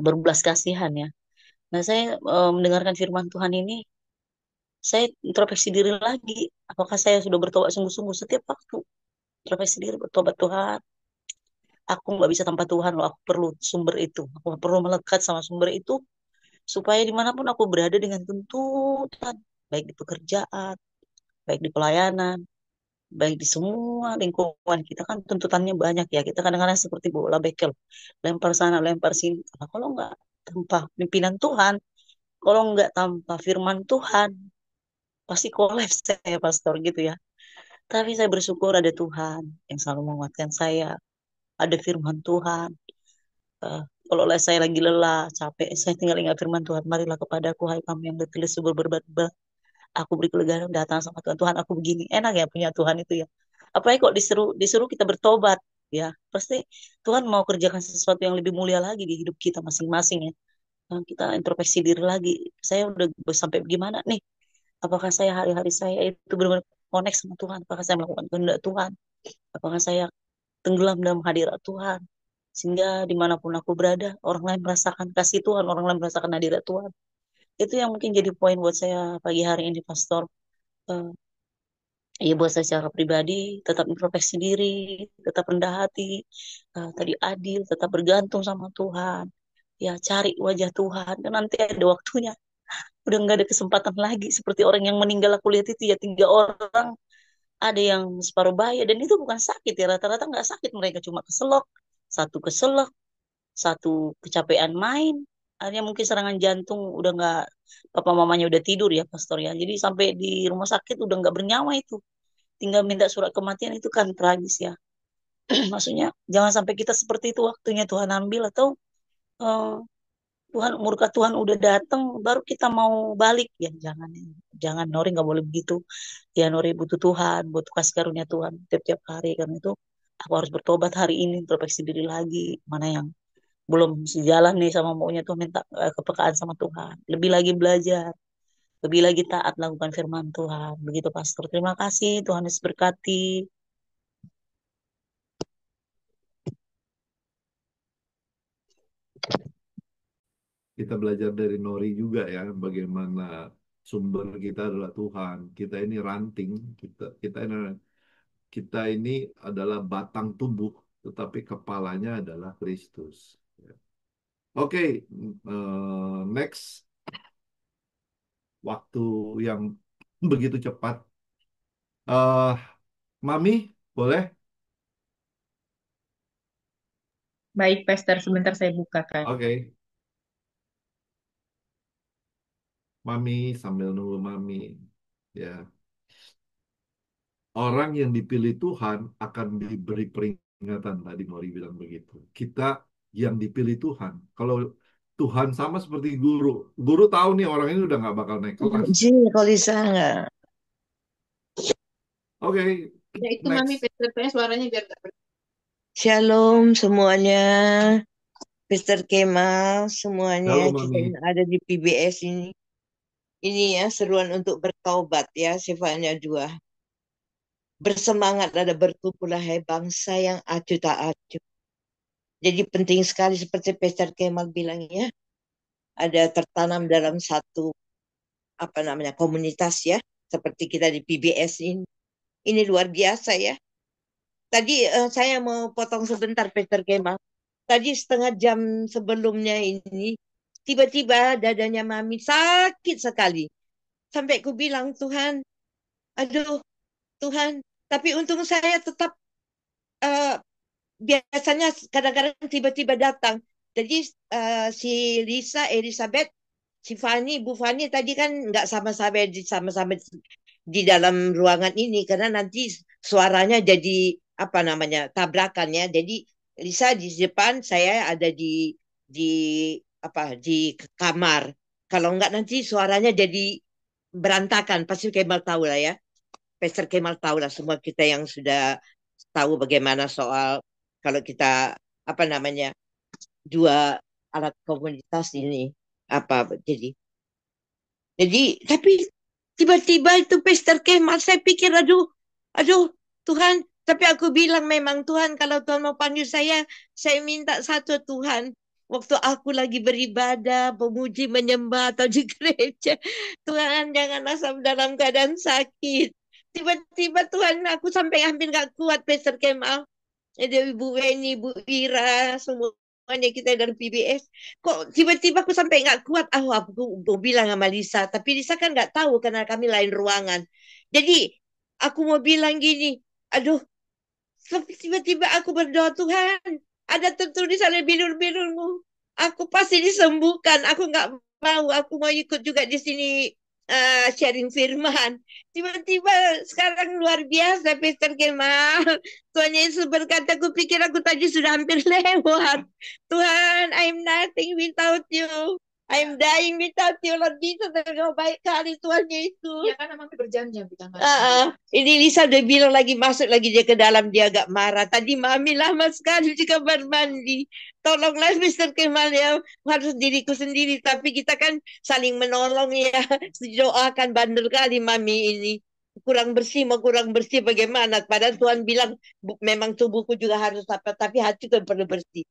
berbelas kasihan ya. Nah saya mendengarkan firman Tuhan ini, saya introspeksi diri lagi, apakah saya sudah bertobat sungguh-sungguh setiap waktu, introspeksi diri, bertobat Tuhan. Aku nggak bisa tanpa Tuhan loh. Aku perlu sumber itu. Aku perlu melekat sama sumber itu supaya dimanapun aku berada dengan tuntutan, baik di pekerjaan, baik di pelayanan, baik di semua lingkungan kita kan tuntutannya banyak ya. Kita kadang-kadang seperti bola bekel, lempar sana, lempar sini. Nah, kalau nggak tanpa pimpinan Tuhan, kalau nggak tanpa firman Tuhan, pasti kolaps saya pastor gitu ya. Tapi saya bersyukur ada Tuhan yang selalu menguatkan saya, ada firman Tuhan. Eh, kalau saya lagi lelah, capek, saya tinggal ingat firman Tuhan. Marilah kepadaku, hai kamu yang letih lesu berbeban berat, aku beri kelegaan datang sama Tuhan. Tuhan aku begini, enak ya punya Tuhan itu ya. Apalagi kok disuruh disuruh kita bertobat ya, pasti Tuhan mau kerjakan sesuatu yang lebih mulia lagi di hidup kita masing-masing ya. Nah, kita introspeksi diri lagi. Saya udah sampai gimana nih? Apakah saya hari-hari saya itu benar-benar connect sama Tuhan? Apakah saya melakukan kehendak Tuhan? Apakah saya tenggelam dalam hadirat Tuhan? Sehingga dimanapun aku berada, orang lain merasakan kasih Tuhan, orang lain merasakan hadirat Tuhan. Itu yang mungkin jadi poin buat saya pagi hari ini, Pastor. Eh, ya buat saya secara pribadi, tetap introspeksi diri, tetap rendah hati, tadi adil, tetap bergantung sama Tuhan. Ya cari wajah Tuhan, dan nanti ada waktunya. Udah nggak ada kesempatan lagi. Seperti orang yang meninggal aku lihat itu ya 3 orang. Ada yang separuh baya, dan itu bukan sakit ya. Rata-rata nggak sakit, mereka cuma keselok. Satu keselok, satu kecapean main. Akhirnya mungkin serangan jantung, udah nggak, papa mamanya udah tidur ya pastor ya. Jadi sampai di rumah sakit udah nggak bernyawa itu. Tinggal minta surat kematian, itu kan tragis ya. Maksudnya jangan sampai kita seperti itu, waktunya Tuhan ambil, atau eh, Tuhan, murka Tuhan udah datang baru kita mau balik ya. Jangan, jangan, Nori nggak boleh begitu ya. Nori butuh Tuhan, butuh kasih karunia Tuhan tiap-tiap hari. Karena itu aku harus bertobat hari ini, introspeksi diri lagi, mana yang belum sejalan nih sama maunya Tuhan, minta kepekaan sama Tuhan, lebih lagi belajar, lebih lagi taat lakukan firman Tuhan. Begitu Pastor, terima kasih, Tuhan Yesus berkati. Kita belajar dari Nori juga ya, bagaimana sumber kita adalah Tuhan. Kita ini ranting, kita ini adalah batang tubuh, tetapi kepalanya adalah Kristus. Ya. Oke, next. Waktu yang begitu cepat. Mami, boleh? Baik, Pastor, sebentar saya bukakan. Oke, Mami, sambil nunggu Mami. Ya, orang yang dipilih Tuhan akan diberi peringatan. Tadi Mori bilang begitu. Kita yang dipilih Tuhan. Kalau Tuhan sama seperti guru. Guru tahu nih orang ini udah nggak bakal naik kelas. Ji, kalau bisa nggak? Oke, Ya itu Mami, next. Pastor, saya suaranya biar nggak Shalom semuanya, Mr. Kemal, semuanya Halo kita Mami. yang ada di PBS ini. Ini ya seruan untuk bertaubat ya, sifatnya dua. Bersemangat ada berkumpullah hai bangsa yang acuh tak acuh. Jadi penting sekali seperti Pastor Kemal bilang ya, ada tertanam dalam satu apa namanya komunitas ya, seperti kita di PBS ini. Ini luar biasa ya. Tadi saya mau potong sebentar, Pastor Kemal. Tadi setengah jam sebelumnya ini, tiba-tiba dadanya Mami sakit sekali. Sampai ku bilang, Tuhan, aduh, Tuhan. Tapi untung saya tetap, eh, biasanya kadang-kadang tiba-tiba datang. Jadi si Lisa, Elizabeth, si Fani, Bu Fani tadi kan nggak sama-sama di dalam ruangan ini karena nanti suaranya jadi apa namanya tabrakan ya. Jadi Lisa di depan, saya ada di apa di kamar. Kalau enggak nanti suaranya jadi berantakan. Pasti Kemal tahu lah ya. Pastor Kemal tahu lah, semua kita yang sudah tahu bagaimana soal kalau kita apa namanya dua alat komunitas ini apa jadi tapi tiba-tiba itu Pastor Kemal, saya pikir aduh Tuhan. Tapi aku bilang memang Tuhan, kalau Tuhan mau panggil saya minta satu Tuhan. Waktu aku lagi beribadah, memuji, menyembah atau di gereja, Tuhan janganlah sampai dalam keadaan sakit. Tiba-tiba Tuhan, aku sampai hampir gak kuat, Pastor Kemal. Ada Ibu Weni, Ibu Ira, semuanya kita dari PBS. Kok tiba-tiba aku sampai nggak kuat. Aku mau bilang sama Lisa. Tapi Lisa kan nggak tahu karena kami lain ruangan. Jadi aku mau bilang gini. Aduh, tiba-tiba aku berdoa, Tuhan, ada tertulis ada bilur-bilurmu. Aku pasti disembuhkan. Aku nggak mau. Aku mau ikut juga di sini sharing firman. Tiba-tiba sekarang luar biasa, Pastor Kemal. Tuhan Yesus berkata, aku pikir aku tadi sudah hampir lewat. Tuhan, I'm nothing without you. I'm dying without you, Lord Jesus. Engkau baik kali Tuhan Yesus. Ya kan Mami berjanji kita nggak Ini Lisa udah bilang lagi masuk lagi dia ke dalam, dia agak marah. Tadi Mami lama sekali di kamar mandi. Tolonglah Mister Kemal ya, harus diriku sendiri. Tapi kita kan saling menolong ya. Doakan bandel kali Mami ini. Kurang bersih, mau kurang bersih bagaimana? Padahal Tuhan bilang memang tubuhku juga harus apa, tapi hatiku yang perlu bersih.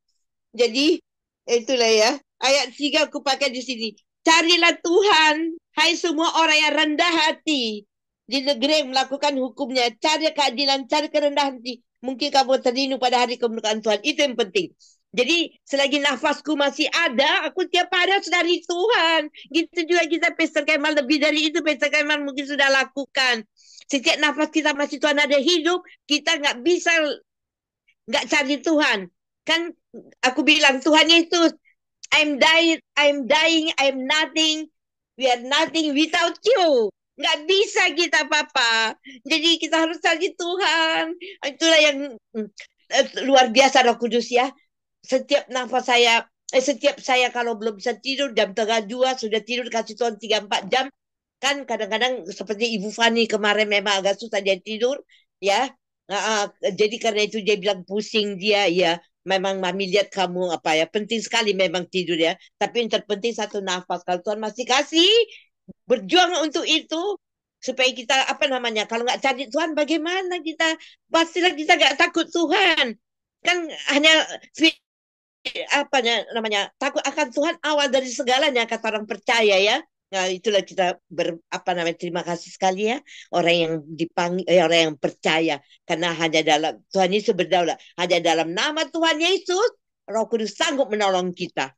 Jadi itulah ya. Ayat 3 aku pakai di sini. Carilah Tuhan, hai semua orang yang rendah hati di negeri yang melakukan hukumnya. Cari keadilan, cari kerendahan hati. Mungkin kamu terlindung pada hari kemuliaan Tuhan. Itu yang penting. Jadi selagi nafasku masih ada, aku tiap hari harus dari Tuhan. Gitu juga kita Pastor Kemal, lebih dari itu Pastor Kemal mungkin sudah lakukan. Setiap nafas kita masih Tuhan ada hidup, kita nggak bisa nggak cari Tuhan. Kan aku bilang Tuhan Yesus, I'm dying, I'm nothing. We are nothing without you. Nggak bisa kita, Papa. Jadi kita harus cari Tuhan. Itulah yang luar biasa Roh Kudus ya. Setiap nafas saya, setiap saya kalau belum bisa tidur, jam tengah 2, sudah tidur, kasih Tuhan 3-4 jam. Kan kadang-kadang seperti Ibu Fani kemarin memang agak susah dia tidur. Ya, jadi karena itu dia bilang pusing dia, ya. Memang Mami lihat kamu apa ya, penting sekali memang tidur ya. Tapi yang terpenting satu nafas. Kalau Tuhan masih kasih, berjuang untuk itu supaya kita apa namanya? Kalau nggak cari Tuhan, bagaimana kita? Pastilah kita nggak takut Tuhan. Kan hanya apa namanya? Takut akan Tuhan awal dari segalanya kata orang percaya ya. Nah, itulah kita apa namanya, terima kasih sekali ya orang yang dipanggil, orang yang percaya karena hanya dalam Tuhan Yesus berdaulat, hanya dalam nama Tuhan Yesus Roh Kudus sanggup menolong kita.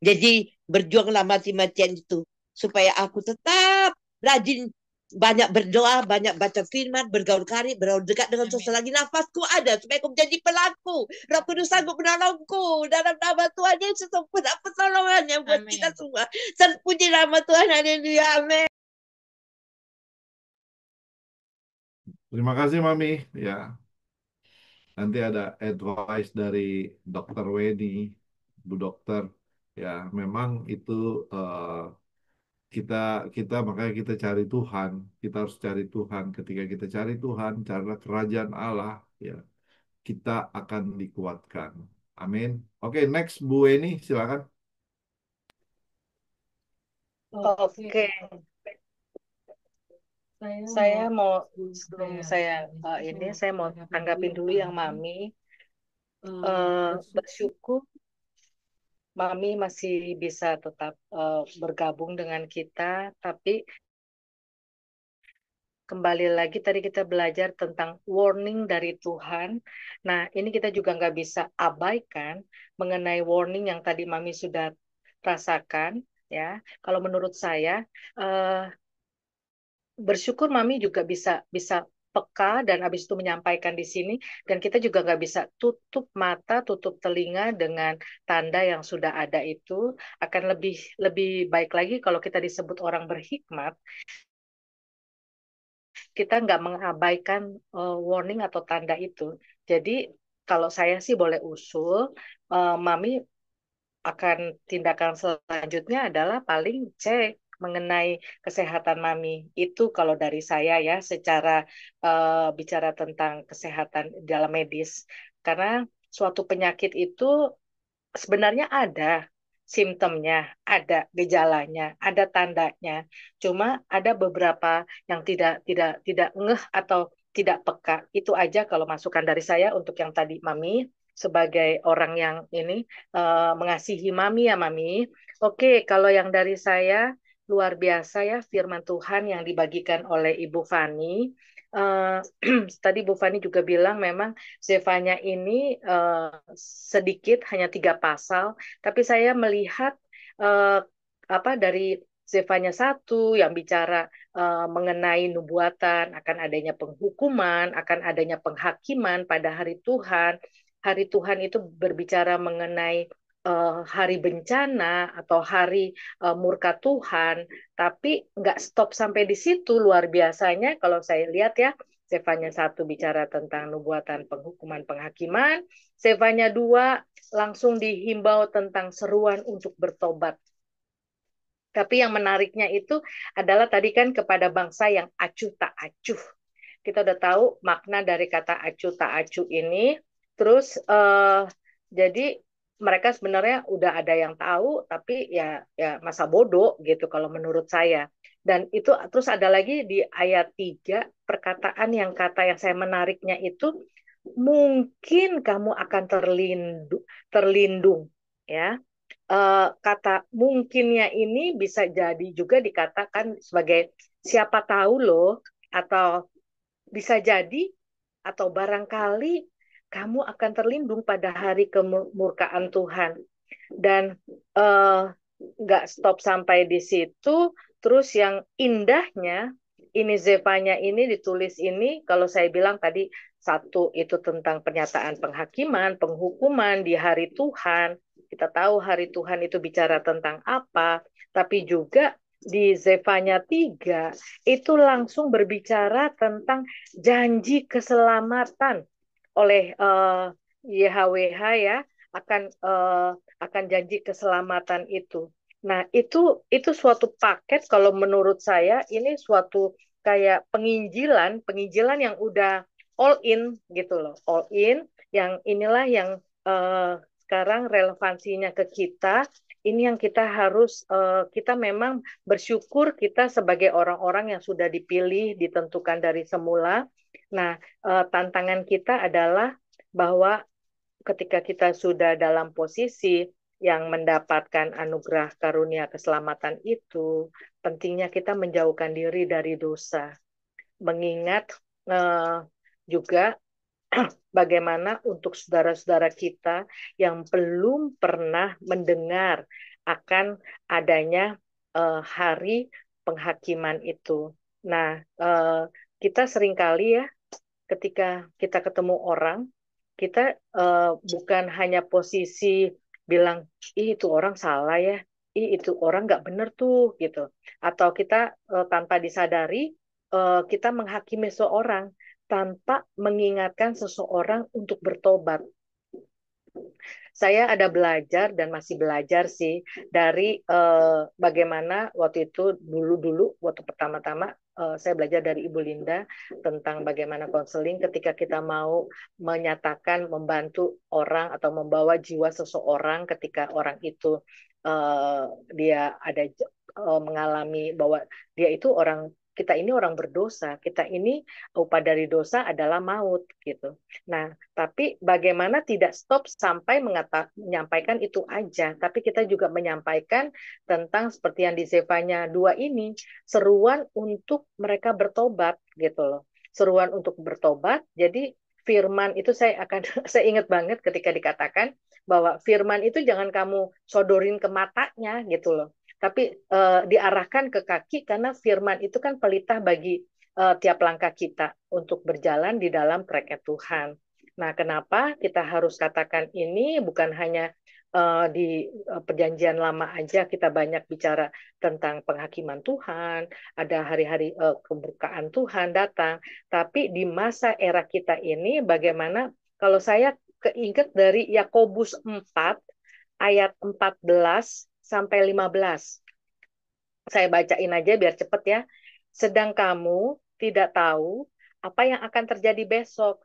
Jadi berjuanglah mati-matian itu supaya aku tetap rajin, banyak berdoa, banyak baca firman, bergaul karib, bergaul dekat dengan Tuhan selagi nafasku ada supaya aku menjadi pelaku. Roh Kudus sanggup menolongku dalam nama Tuhan Yesus, pertolongannya buat kita semua. Terpuji nama Tuhan, haleluya, amin. Terima kasih Mami. Ya, nanti ada advice dari Dokter Weni, Bu Dokter. Ya, memang itu kita kita makanya kita cari Tuhan. Kita harus cari Tuhan. Ketika kita cari Tuhan, carilah kerajaan Allah. Ya, kita akan dikuatkan. Amin. Oke, next Bu Weni, silakan. Oke, saya mau sebelum saya saya mau tanggapin dulu yang Mami. Bersyukur Mami masih bisa tetap bergabung dengan kita, tapi kembali lagi tadi kita belajar tentang warning dari Tuhan. Nah, ini kita juga nggak bisa abaikan mengenai warning yang tadi Mami sudah rasakan, ya. Kalau menurut saya, bersyukur Mami juga bisa bisa peka dan habis itu menyampaikan di sini, dan kita juga nggak bisa tutup mata, tutup telinga dengan tanda yang sudah ada itu. Akan lebih lebih baik lagi kalau kita disebut orang berhikmat, kita nggak mengabaikan warning atau tanda itu. Jadi kalau saya sih boleh usul, Mami akan tindakan selanjutnya adalah paling cek mengenai kesehatan Mami. Itu kalau dari saya ya, secara bicara tentang kesehatan dalam medis. Karena suatu penyakit itu sebenarnya ada simptomnya, ada gejalanya, ada tandanya. Cuma ada beberapa yang tidak ngeh atau tidak peka. Itu aja kalau masukan dari saya untuk yang tadi Mami sebagai orang yang ini mengasihi Mami ya Mami. Oke, kalau yang dari saya luar biasa ya firman Tuhan yang dibagikan oleh Ibu Fani. Eh, tadi Bu Fani juga bilang memang Zefanya ini sedikit hanya 3 pasal, tapi saya melihat eh, apa dari Zefanya 1 yang bicara mengenai nubuatan, akan adanya penghukuman, akan adanya penghakiman pada hari Tuhan. Hari Tuhan itu berbicara mengenai hari bencana atau hari murka Tuhan, tapi nggak stop sampai di situ. Luar biasanya kalau saya lihat ya, Zefanya 1 bicara tentang nubuatan penghukuman penghakiman, Zefanya 2 langsung dihimbau tentang seruan untuk bertobat. Tapi yang menariknya itu adalah tadi kan kepada bangsa yang acuh tak acuh. Kita udah tahu makna dari kata acuh tak acuh ini. Terus jadi mereka sebenarnya udah ada yang tahu, tapi ya masa bodoh gitu kalau menurut saya. Dan itu terus ada lagi di ayat 3 perkataan yang kata yang saya menariknya itu mungkin kamu akan terlindung ya. Kata mungkinnya ini bisa jadi juga dikatakan sebagai siapa tahu loh, atau bisa jadi, atau barangkali kamu akan terlindung pada hari kemurkaan Tuhan. Dan eh, nggak stop sampai di situ. Terus yang indahnya, ini Zefanya ini ditulis ini, kalau saya bilang tadi, satu itu tentang pernyataan penghakiman, penghukuman di hari Tuhan. Kita tahu hari Tuhan itu bicara tentang apa, tapi juga di Zefanya 3 itu langsung berbicara tentang janji keselamatan oleh YHWH ya, akan janji keselamatan itu. Nah, itu suatu paket kalau menurut saya ini suatu kayak penginjilan, penginjilan yang udah all in gitu loh, all in. Yang inilah yang sekarang relevansinya ke kita. Ini yang kita harus kita memang bersyukur kita sebagai orang-orang yang sudah dipilih, ditentukan dari semula. Nah, tantangan kita adalah bahwa ketika kita sudah dalam posisi yang mendapatkan anugerah karunia keselamatan itu, pentingnya kita menjauhkan diri dari dosa. Mengingat juga bagaimana untuk saudara-saudara kita yang belum pernah mendengar akan adanya hari penghakiman itu. Nah, kita seringkali ya ketika kita ketemu orang, kita bukan hanya posisi bilang, ih itu orang salah ya, ih itu orang nggak bener tuh gitu. Atau kita tanpa disadari kita menghakimi seseorang tanpa mengingatkan seseorang untuk bertobat. Saya ada belajar dan masih belajar sih dari bagaimana waktu itu dulu waktu pertama-tama saya belajar dari Ibu Linda tentang bagaimana konseling ketika kita mau menyatakan membantu orang atau membawa jiwa seseorang ketika orang itu dia ada mengalami bahwa dia itu orang, kita ini orang berdosa, kita ini upah dari dosa adalah maut gitu. Nah, tapi bagaimana tidak stop sampai menyampaikan itu aja, tapi kita juga menyampaikan tentang seperti yang di Zefanya 2 ini, seruan untuk mereka bertobat gitu loh. Seruan untuk bertobat. Jadi firman itu saya ingat banget ketika dikatakan bahwa firman itu jangan kamu sodorin ke matanya gitu loh. Tapi diarahkan ke kaki karena firman itu kan pelita bagi tiap langkah kita untuk berjalan di dalam track Tuhan. Nah, kenapa kita harus katakan ini? Bukan hanya di perjanjian lama aja kita banyak bicara tentang penghakiman Tuhan, ada hari-hari kebukaan Tuhan datang, tapi di masa era kita ini bagaimana, kalau saya keinget dari Yakobus 4 ayat 14 sampai 15. Saya bacain aja biar cepet ya. Sedang kamu tidak tahu apa yang akan terjadi besok.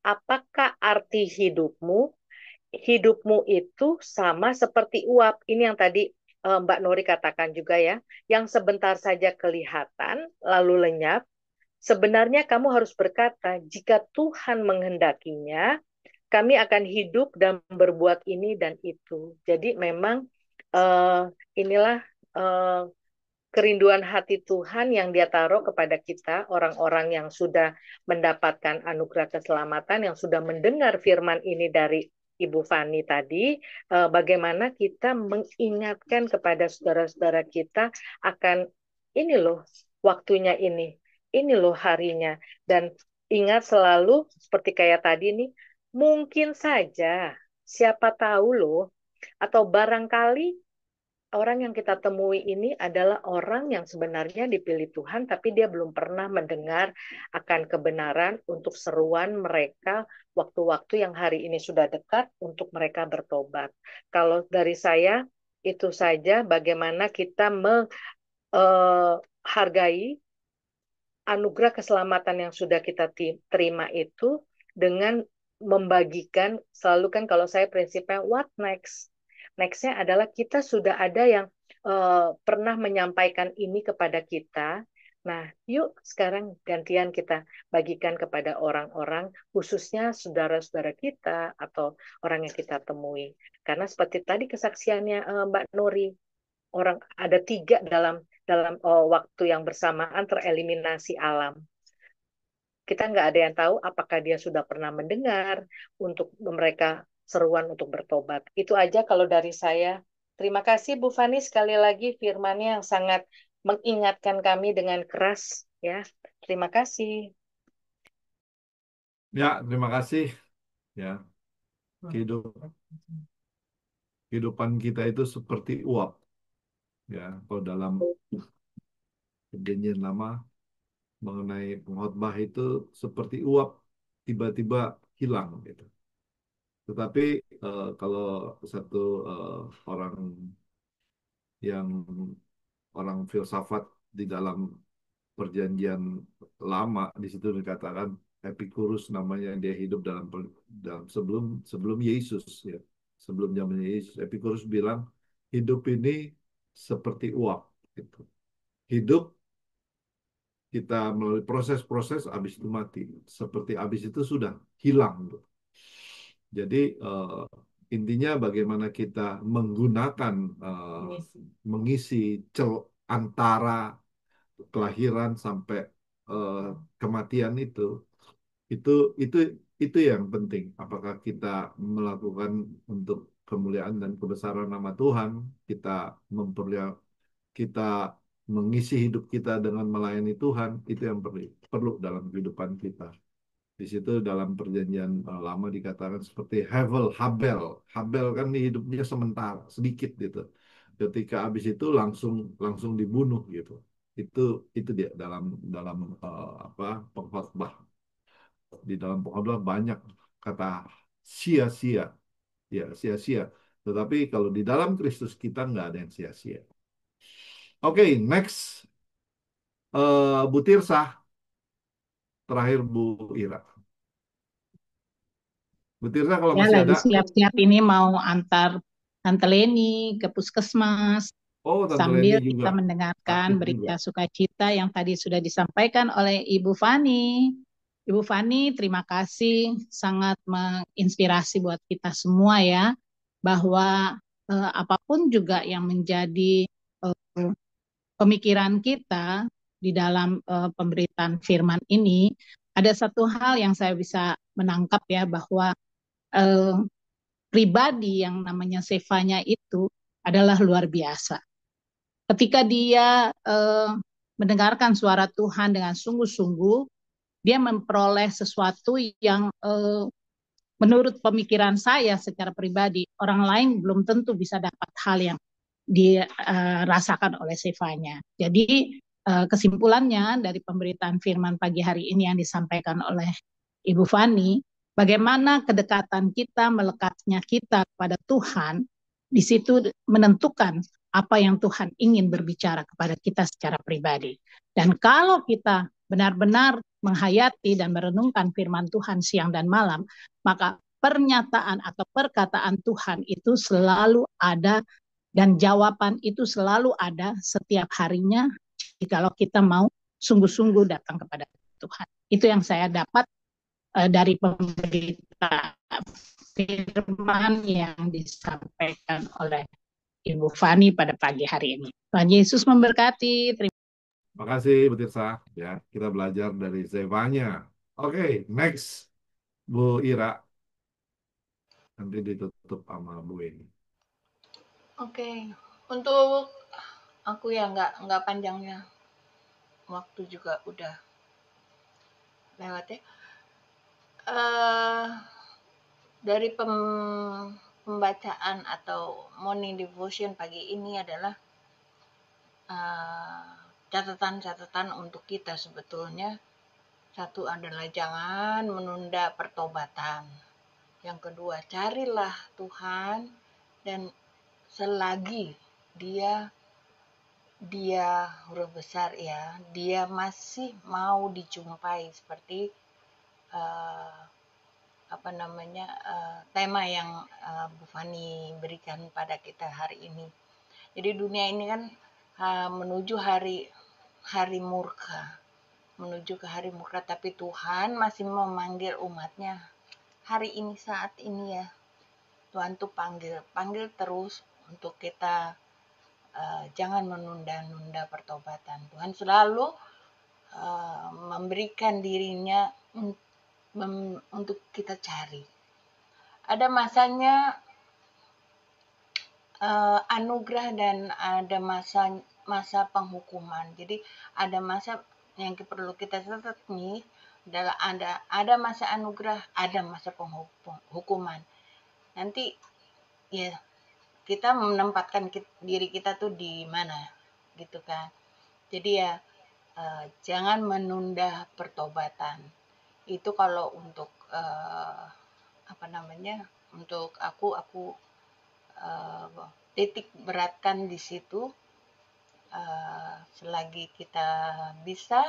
Apakah arti hidupmu? Hidupmu itu sama seperti uap. Ini yang tadi Mbak Nuri katakan juga ya. Yang sebentar saja kelihatan, lalu lenyap. Sebenarnya kamu harus berkata, jika Tuhan menghendakinya, kami akan hidup dan berbuat ini dan itu. Jadi memang inilah kerinduan hati Tuhan yang Dia taruh kepada kita, orang-orang yang sudah mendapatkan anugerah keselamatan, yang sudah mendengar firman ini dari Ibu Fani tadi, bagaimana kita mengingatkan kepada saudara-saudara kita akan ini loh waktunya ini loh harinya. Dan ingat selalu seperti kayak tadi nih, mungkin saja, siapa tahu loh, atau barangkali orang yang kita temui ini adalah orang yang sebenarnya dipilih Tuhan, tapi dia belum pernah mendengar akan kebenaran untuk seruan mereka waktu-waktu yang hari ini sudah dekat untuk mereka bertobat. Kalau dari saya, Itu saja bagaimana kita menghargai anugerah keselamatan yang sudah kita terima itu dengan membagikan, selalu kan kalau saya prinsipnya what next. Nextnya adalah kita sudah ada yang pernah menyampaikan ini kepada kita. Nah, yuk sekarang gantian kita bagikan kepada orang-orang, khususnya saudara-saudara kita atau orang yang kita temui. Karena seperti tadi kesaksiannya Mbak Nuri, orang ada 3 dalam waktu yang bersamaan tereliminasi alam. Kita nggak ada yang tahu apakah dia sudah pernah mendengar untuk mereka seruan untuk bertobat. Itu aja kalau dari saya. Terima kasih Bu Fani sekali lagi firman-Nya yang sangat mengingatkan kami dengan keras ya. Terima kasih. Ya, terima kasih. Ya, kehidupan kita itu seperti uap. Ya, kalau dalam perjanjian lama mengenai pengkhotbah itu seperti uap tiba-tiba hilang gitu. Tetapi kalau satu orang yang orang filsafat di dalam perjanjian lama, di situ dikatakan Epicurus namanya, dia hidup dalam sebelum Yesus ya, sebelum zaman Yesus. Epicurus bilang hidup ini seperti uap gitu. Hidup kita melalui proses-proses, habis itu mati. Seperti habis itu sudah hilang gitu. Jadi intinya bagaimana kita menggunakan mengisi antara kelahiran sampai eh, kematian itu itu itu yang penting. Apakah kita melakukan untuk kemuliaan dan kebesaran nama Tuhan, kita kita mengisi hidup kita dengan melayani Tuhan, itu yang perlu dalam kehidupan kita. Di situ dalam perjanjian lama dikatakan seperti Habel. Habel kan hidupnya sementara, sedikit gitu. Ketika habis itu langsung langsung dibunuh gitu. Itu dia dalam dalam pengkhotbah. Di dalam pengkhotbah banyak kata sia-sia. Ya, sia-sia. Tetapi kalau di dalam Kristus kita nggak ada yang sia-sia. Oke, next. Bu Tirsa. Terakhir Bu Ira. Bu Tirsa kalau Ya, masih lagi ada. siap-siap ini mau antar Tante Leni ke puskesmas Oh, Tante Leni sambil juga kita mendengarkan aktif berita juga. sukacita yang tadi sudah disampaikan oleh Ibu Fani. Ibu Fani, terima kasih, sangat menginspirasi buat kita semua ya, bahwa apapun juga yang menjadi pemikiran kita di dalam pemberitaan firman ini, ada satu hal yang saya bisa menangkap ya, bahwa pribadi yang namanya Sevanya itu adalah luar biasa. Ketika dia mendengarkan suara Tuhan dengan sungguh-sungguh, dia memperoleh sesuatu yang menurut pemikiran saya secara pribadi, orang lain belum tentu bisa dapat hal yang dirasakan oleh Sevanya. Jadi kesimpulannya dari pemberitaan firman pagi hari ini yang disampaikan oleh Ibu Fani, bagaimana kedekatan kita, melekatnya kita kepada Tuhan, di situ menentukan apa yang Tuhan ingin berbicara kepada kita secara pribadi. Dan kalau kita benar-benar menghayati dan merenungkan firman Tuhan siang dan malam, maka pernyataan atau perkataan Tuhan itu selalu ada dan jawaban itu selalu ada setiap harinya jikalau kita mau sungguh-sungguh datang kepada Tuhan. Itu yang saya dapat dari pemberitaan firman yang disampaikan oleh Ibu Fani pada pagi hari ini. Tuhan Yesus memberkati. Terima kasih Bu Tirsa. Ya, kita belajar dari Zevanya. Oke, next Bu Ira. Nanti ditutup sama Bu Eni. Oke, untuk aku ya nggak panjangnya, waktu juga udah lewat ya. Dari pembacaan atau morning devotion pagi ini adalah catatan-catatan untuk kita sebetulnya. Satu adalah jangan menunda pertobatan. Yang kedua, carilah Tuhan dan selagi dia huruf besar ya, dia masih mau dijumpai seperti tema yang Bu Fani berikan pada kita hari ini. Jadi dunia ini kan menuju hari murka, menuju ke hari murka, tapi Tuhan masih memanggil umatnya hari ini, saat ini ya. Tuhan tuh panggil terus untuk kita jangan menunda-nunda pertobatan. Tuhan selalu memberikan dirinya untuk kita cari. Ada masanya anugerah dan ada masa penghukuman. Jadi ada masa yang perlu kita catat nih, adalah ada masa anugerah, ada masa penghukuman. Nanti ya kita menempatkan diri kita tuh di mana gitu kan. Jadi ya jangan menunda pertobatan. Itu kalau untuk untuk aku titik beratkan di situ. Selagi kita bisa,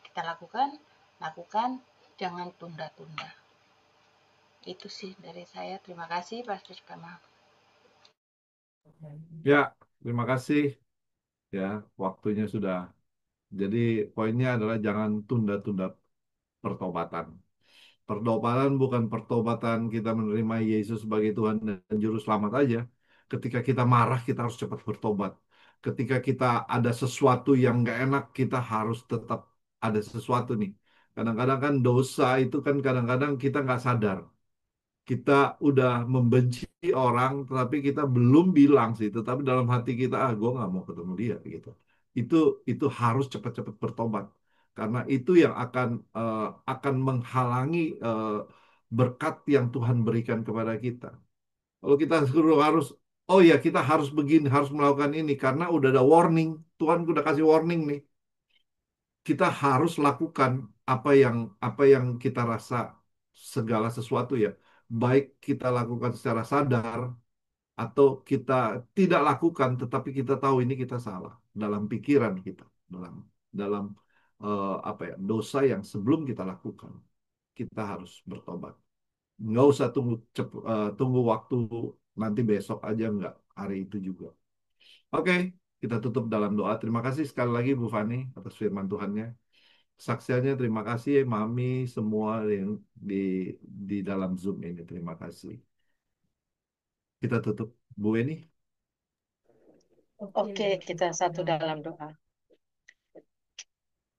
kita lakukan, jangan tunda-tunda. Itu sih dari saya. Terima kasih, Pastor Kamal. Ya, terima kasih. Ya, waktunya sudah. Jadi poinnya adalah jangan tunda-tunda pertobatan. Pertobatan bukan pertobatan kita menerima Yesus sebagai Tuhan dan Juru Selamat aja. Ketika kita marah, kita harus cepat bertobat. Ketika kita ada sesuatu yang nggak enak, kita harus tetap ada sesuatu nih. Kadang-kadang kan dosa itu kan kadang-kadang kita nggak sadar. Kita udah membenci orang, tetapi kita belum bilang sih. Tetapi dalam hati kita, gue nggak mau ketemu dia gitu. Itu itu harus cepat-cepat bertobat. Karena itu yang akan menghalangi berkat yang Tuhan berikan kepada kita. Kalau kita harus, oh ya kita harus begini, harus melakukan ini karena udah ada warning, Tuhan udah kasih warning nih. Kita harus lakukan apa yang kita rasa segala sesuatu ya, baik kita lakukan secara sadar atau kita tidak lakukan, tetapi kita tahu ini kita salah dalam pikiran kita, dalam dalam dosa yang sebelum kita lakukan, kita harus bertobat. Nggak usah tunggu waktu nanti besok aja, nggak, hari itu juga. Oke, kita tutup dalam doa. Terima kasih sekali lagi Bu Fani atas firman Tuhannya. Saksiannya terima kasih Mami semua yang di dalam Zoom ini. Terima kasih. Kita tutup. Bu Eni. Oke, kita satu dalam doa.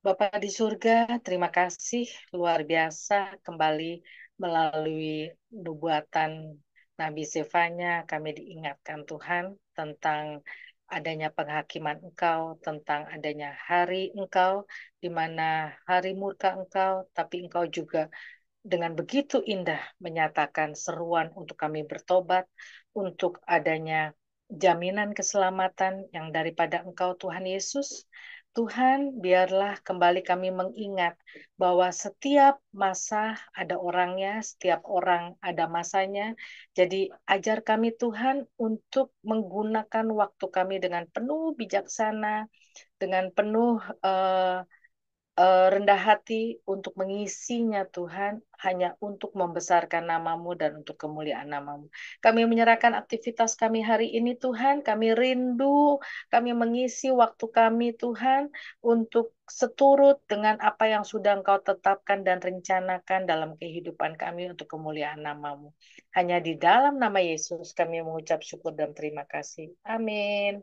Bapa di surga, terima kasih luar biasa kembali melalui nubuatan Nabi Zefanya kami diingatkan Tuhan tentang adanya penghakiman Engkau, tentang adanya hari Engkau, di mana hari murka Engkau, tapi Engkau juga dengan begitu indah menyatakan seruan untuk kami bertobat, untuk adanya jaminan keselamatan yang daripada Engkau Tuhan Yesus. Tuhan, biarlah kembali kami mengingat bahwa setiap masa ada orangnya, setiap orang ada masanya. Jadi ajar kami Tuhan untuk menggunakan waktu kami dengan penuh bijaksana, dengan penuh rendah hati untuk mengisinya Tuhan, hanya untuk membesarkan namamu dan untuk kemuliaan namamu. Kami menyerahkan aktivitas kami hari ini Tuhan, kami rindu, kami mengisi waktu kami Tuhan untuk seturut dengan apa yang sudah Engkau tetapkan dan rencanakan dalam kehidupan kami untuk kemuliaan namamu. Hanya di dalam nama Yesus kami mengucap syukur dan terima kasih. Amin.